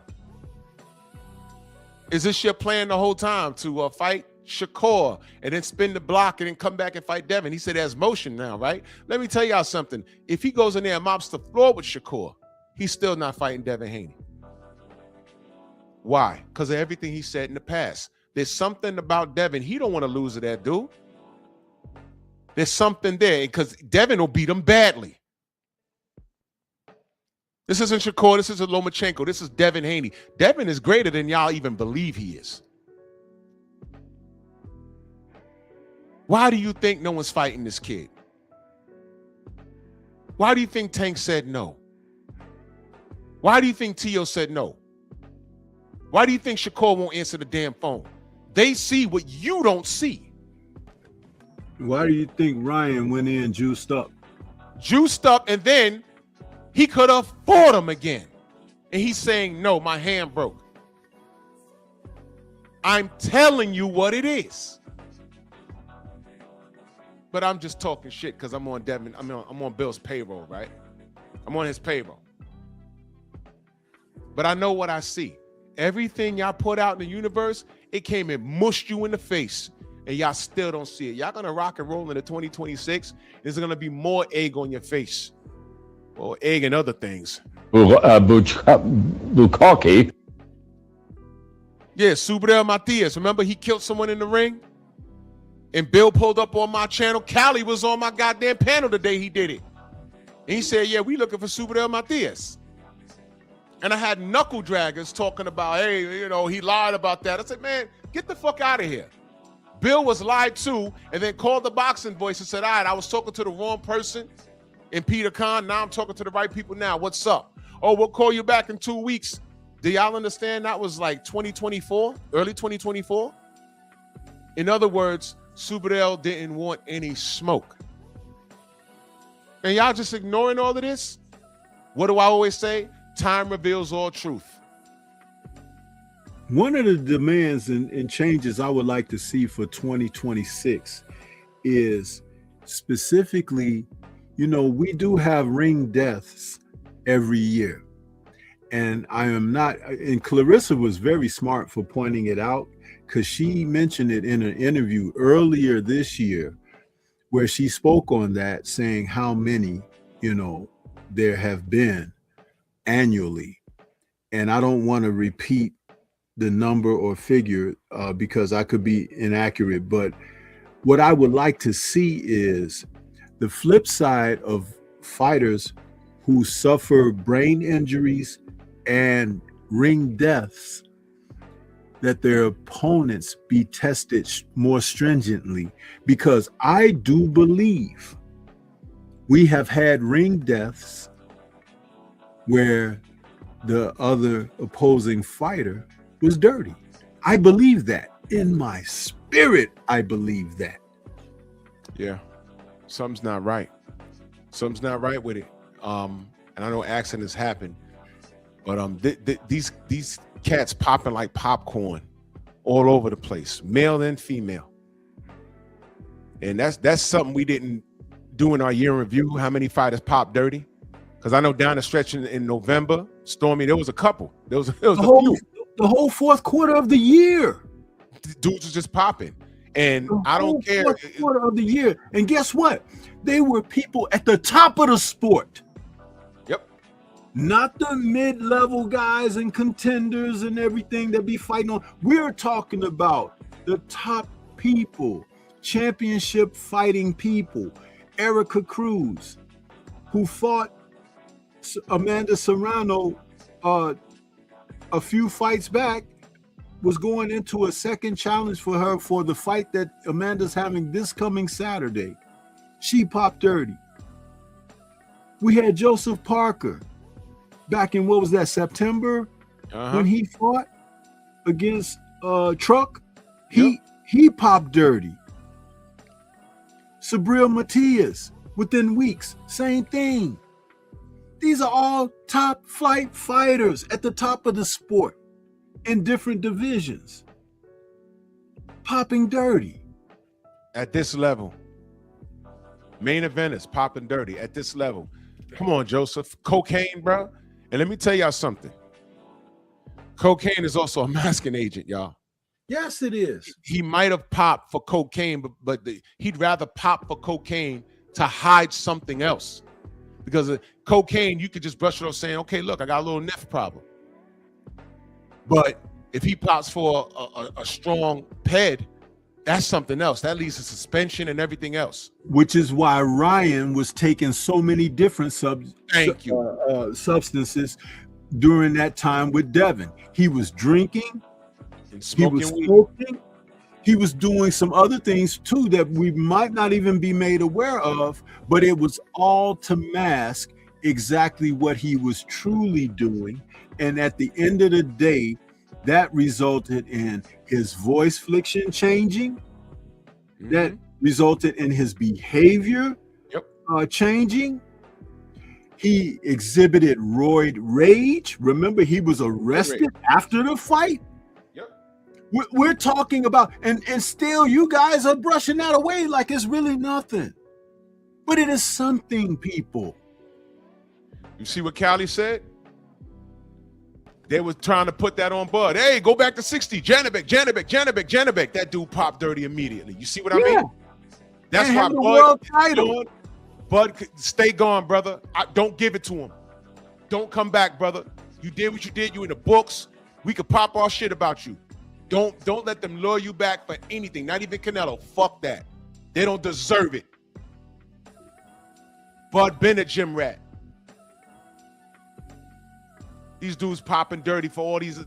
is this your plan the whole time to fight Shakur and then spin the block and then come back and fight Devin? He said there's motion now, right? Let me tell y'all something. If he goes in there and mops the floor with Shakur, he's still not fighting Devin Haney. Why? Because of everything he said in the past. There's something about Devin. He don't want to lose to that dude. There's something there because Devin will beat him badly. This isn't Shakur. This isn't Lomachenko. This is Devin Haney. Devin is greater than y'all even believe he is. Why do you think no one's fighting this kid? Why do you think Tank said no? Why do you think Tio said no? Why do you think Shakur won't answer the damn phone? They see what you don't see. Why do you think Ryan went in juiced up? Juiced up, and then he could have fought him again. And he's saying, no, my hand broke. I'm telling you what it is. But I'm just talking shit because I'm on Devin. I'm on Bill's payroll, right? I'm on his payroll. But I know what I see. Everything y'all put out in the universe, it came and mushed you in the face, and y'all still don't see it. Y'all gonna rock and roll into 2026. There's gonna be more egg on your face, or egg and other things. Bukaki. Yeah, Subriel Matias. Remember he killed someone in the ring? And Bill pulled up on my channel. Cali was on my goddamn panel the day he did it. And he said, yeah, we looking for Subriel Matias. And I had knuckle draggers talking about, hey, you know, he lied about that. I said, man, get the fuck out of here. Bill was lied to and then called the boxing voice and said, all right, I was talking to the wrong person in Peter Khan. Now I'm talking to the right people now. What's up? Oh, we'll call you back in 2 weeks. Do y'all understand that was like 2024, early 2024? In other words, Subriel didn't want any smoke. And y'all just ignoring all of this? What do I always say? Time reveals all truth. One of the demands and changes I would like to see for 2026 is specifically, you know, we do have ring deaths every year. And I am not, and Clarissa was very smart for pointing it out, because she mentioned it in an interview earlier this year where she spoke on that, saying how many, there have been annually. And I don't want to repeat the number or figure because I could be inaccurate. But what I would like to see is the flip side of fighters who suffer brain injuries and ring deaths, that their opponents be tested more stringently, because I do believe we have had ring deaths where the other opposing fighter was dirty. I believe that in my spirit. I believe that. Yeah, something's not right. Something's not right with it. And I know accidents happen, but these cats popping like popcorn all over the place, male and female. And that's something we didn't do in our year in review. How many fighters pop dirty? Because I know down the stretch in November, Stormy, there was a couple. There was a few. The whole fourth quarter of the year. Dudes was just popping. And I don't care. Fourth quarter of the year. And guess what? They were people at the top of the sport. Yep. Not the mid-level guys and contenders and everything that be fighting on. We're talking about the top people, championship fighting people. Erica Cruz, who fought Amanda Serrano a few fights back, was going into a second challenge for her for the fight that Amanda's having this coming Saturday. She popped dirty. We had Joseph Parker back in, what was that, September, when he fought against Truck. He popped dirty. Sabril Matias, within weeks, same thing. These are all top flight fighters at the top of the sport in different divisions, popping dirty. At this level. Main eventers popping dirty at this level. Come on, Joseph. Cocaine, bro. And let me tell y'all something. Cocaine is also a masking agent, y'all. Yes, it is. He might have popped for cocaine, but he'd rather pop for cocaine to hide something else. Because cocaine, you could just brush it off saying, okay, look, I got a little neff problem. But if he pops for a strong ped, that's something else. That leads to suspension and everything else. Which is why Ryan was taking so many different substances during that time with Devin. He was drinking, and he was smoking, he was doing some other things too that we might not even be made aware of, but it was all to mask exactly what he was truly doing. And at the end of the day, that resulted in his voice fliction changing. That resulted in his behavior changing. He exhibited roid rage. Remember, he was arrested after the fight. We're talking about, and still you guys are brushing that away like it's really nothing. But it is something, people. You see what Callie said? They were trying to put that on Bud. Hey, go back to 60. Janabek. That dude popped dirty immediately. You see what I mean? That's why Bud, stay gone, brother. Don't give it to him. Don't come back, brother. You did what you did. You in the books. We could pop our shit about you. Don't let them lure you back for anything. Not even Canelo. Fuck that. They don't deserve it. Bud been a gym rat. These dudes popping dirty for all these.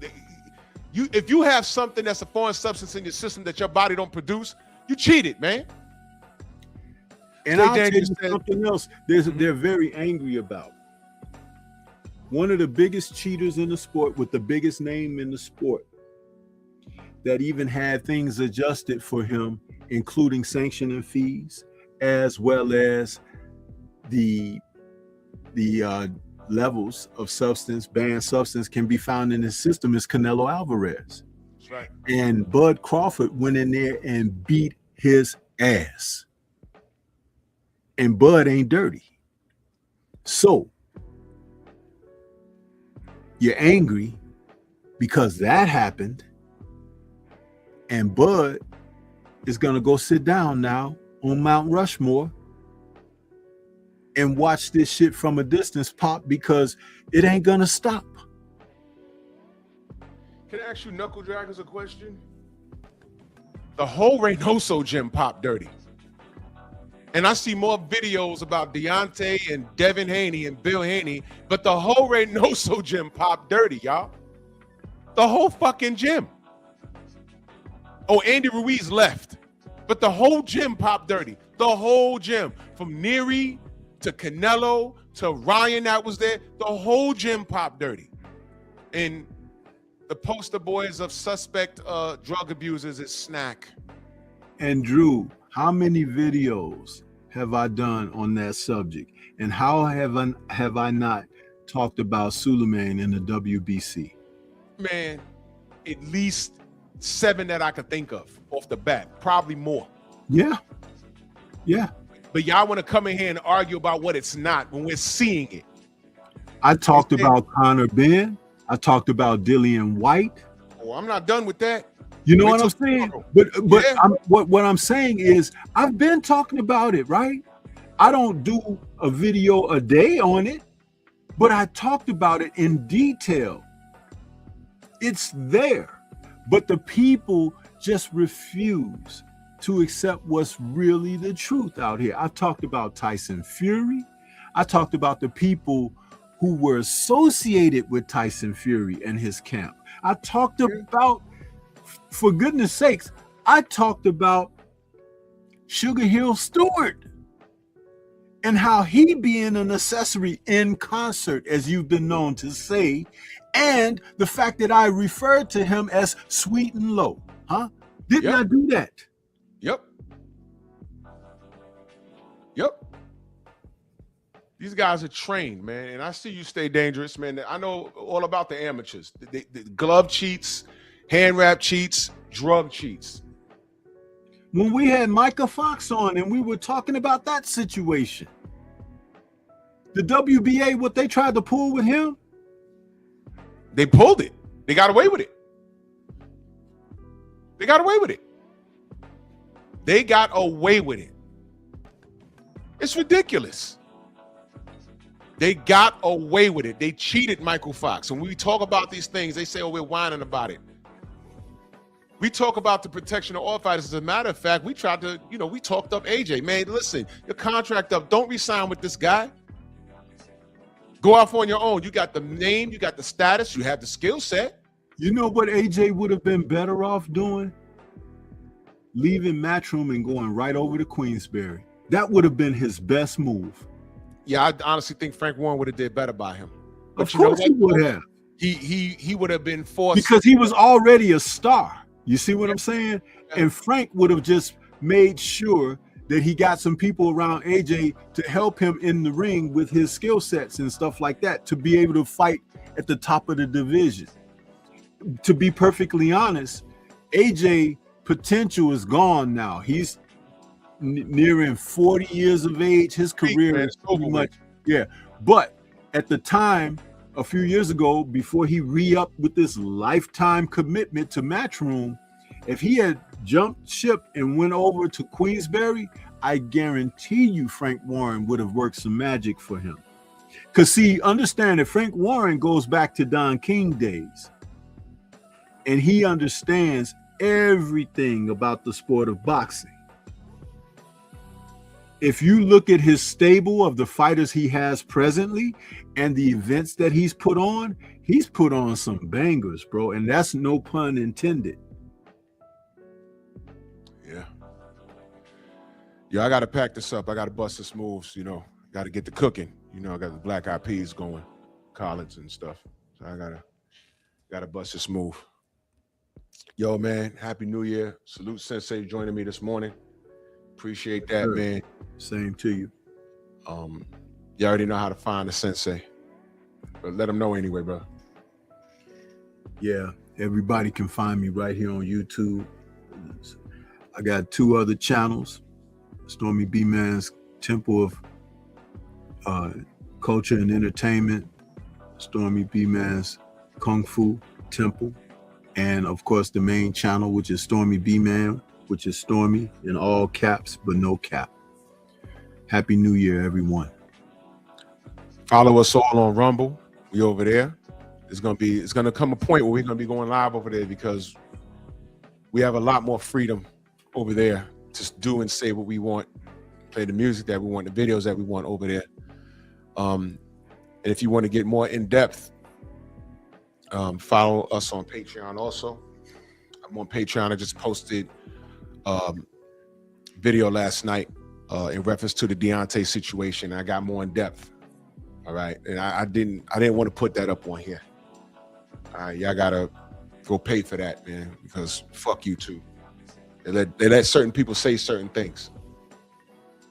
If you have something that's a foreign substance in your system that your body don't produce, you cheated, man. And I'll tell you something else they're very angry about. One of the biggest cheaters in the sport with the biggest name in the sport that even had things adjusted for him, including sanctioning fees, as well as the levels of substance, banned substance can be found in his system, is Canelo Alvarez. That's right. And Bud Crawford went in there and beat his ass. And Bud ain't dirty. So You're angry because that happened. And Bud is going to go sit down now on Mount Rushmore and watch this shit from a distance pop because it ain't going to stop. Can I ask you Knuckle Draggers a question? The whole Reynoso gym popped dirty. And I see more videos about Deontay and Devin Haney and Bill Haney, but the whole Reynoso gym popped dirty, y'all. The whole fucking gym. Oh, Andy Ruiz left, but the whole gym popped dirty. The whole gym, from Neary to Canelo to Ryan that was there, the whole gym popped dirty. And the poster boys of suspect drug abusers is Snack. And Drew, how many videos have I done on that subject? And how have I not talked about Suleiman in the WBC? Man, at least 7 that I could think of off the bat, probably more. Yeah. But y'all want to come in here and argue about what it's not when we're seeing it. I talked about Conor Benn. I talked about Dillian White. Oh, I'm not done with that. You know what I'm saying? But yeah. What I'm saying is I've been talking about it, right? I don't do a video a day on it, but I talked about it in detail. It's there, but the people just refuse to accept what's really the truth out here. I talked about Tyson Fury. I talked about the people who were associated with Tyson Fury and his camp. I talked about, for goodness sakes, I talked about Sugar Hill Stewart and how he being an accessory in concert, as you've been known to say, and the fact that I referred to him as sweet and low. Didn't I do that? Yep. These guys are trained, man. And I see you stay dangerous, man. I know all about the amateurs. The glove cheats, hand wrap cheats, drug cheats. When we had Micah Fox on and we were talking about that situation, the WBA, what they tried to pull with him, they pulled it. They got away with it. They got away with it. It's ridiculous. They got away with it. They cheated Michael Fox. And when we talk about these things, they say, oh, we're whining about it. We talk about the protection of all fighters. As a matter of fact, we tried to, we talked up AJ. Man, listen, your contract up. Don't resign with this guy. Go off on your own. You got the name, you got the status, you have the skill set. You know what AJ would have been better off doing? Leaving Matchroom and going right over to Queensberry. That would have been his best move. Yeah, I honestly think Frank Warren would have did better by him. But of course he would have. He would have been forced. Because he was already a star. You see what I'm saying? Yeah. And Frank would have just made sure that he got some people around AJ to help him in the ring with his skill sets and stuff like that to be able to fight at the top of the division. To be perfectly honest, AJ potential is gone now. He's nearing 40 years of age. His career is pretty much, But at the time, a few years ago, before he re-upped with this lifetime commitment to Matchroom, if he had jumped ship and went over to Queensberry, I guarantee you Frank Warren would have worked some magic for him. Because see, understand that Frank Warren goes back to Don King days. And he understands everything about the sport of boxing. If you look at his stable of the fighters he has presently and the events that he's put on some bangers, bro. And that's no pun intended. Yeah, I got to pack this up. I got to bust this moves, got to get the cooking. I got the Black Eyed Peas going, college and stuff. So I got to bust this move. Yo, man, Happy New Year. Salute Sensei joining me this morning. Appreciate that, man. Same to you. You already know how to find the Sensei. But let them know anyway, bro. Yeah, everybody can find me right here on YouTube. I got 2 other channels. Stormy B Man's Temple of Culture and Entertainment. Stormy B Man's Kung Fu Temple, and of course the main channel, which is Stormy B Man, which is Stormy in all caps but no cap. Happy New Year, everyone. Follow us all on Rumble. We over there. It's gonna come a point where we're gonna be going live over there because we have a lot more freedom over there to do and say what we want, play the music that we want, the videos that we want over there. And if you want to get more in depth, follow us on Patreon also. I'm on Patreon. I just posted video last night in reference to the Deontay situation. I got more in depth. All right. And I didn't want to put that up on here. All right, y'all gotta go pay for that, man, because fuck you too. They let certain people say certain things.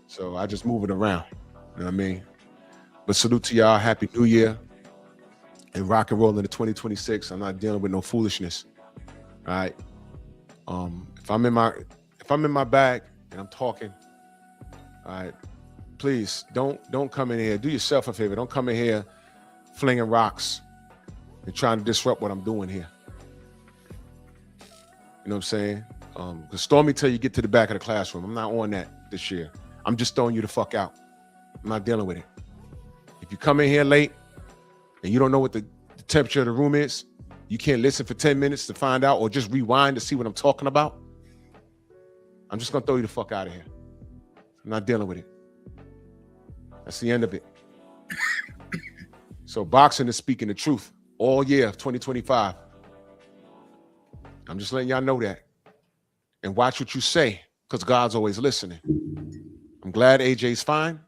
So I just move it around. You know what I mean? But salute to y'all. Happy New Year. And rock and roll into 2026. I'm not dealing with no foolishness. All right. If I'm in my bag and I'm talking, all right, please don't come in here. Do yourself a favor. Don't come in here flinging rocks and trying to disrupt what I'm doing here. You know what I'm saying? Because Stormy till you get to the back of the classroom. I'm not on that this year. I'm just throwing you the fuck out. I'm not dealing with it. If you come in here late and you don't know what the temperature of the room is, you can't listen for 10 minutes to find out or just rewind to see what I'm talking about, I'm just gonna throw you the fuck out of here. I'm not dealing with it. That's the end of it. So boxing is speaking the truth all year of 2025. I'm just letting y'all know that. And watch what you say, because God's always listening. I'm glad AJ's fine.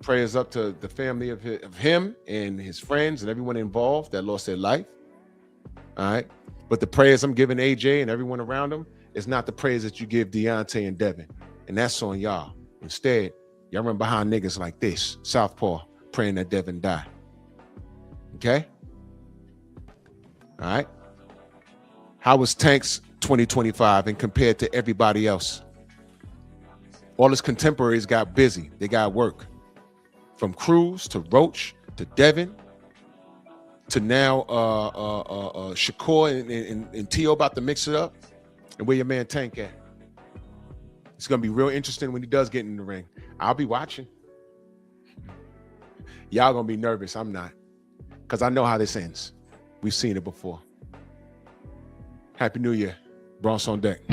Prayers up to the family of him and his friends and everyone involved that lost their life. All right. But the prayers I'm giving AJ and everyone around him is not the prayers that you give Deontay and Devin. And that's on y'all. Instead, y'all run behind niggas like this, Southpaw, praying that Devin die. Okay? All right. How was Tank's 2025 and compared to everybody else? All his contemporaries got busy. They got work. From Cruz to Roach to Devin to now Shakur and T.O. about to mix it up. And where your man Tank at? It's going to be real interesting when he does get in the ring. I'll be watching. Y'all going to be nervous. I'm not. Because I know how this ends. We've seen it before. Happy New Year. Bronx on deck.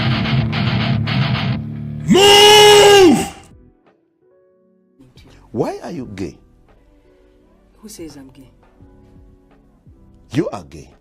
Move! Why are you gay? Who says I'm gay? You are gay.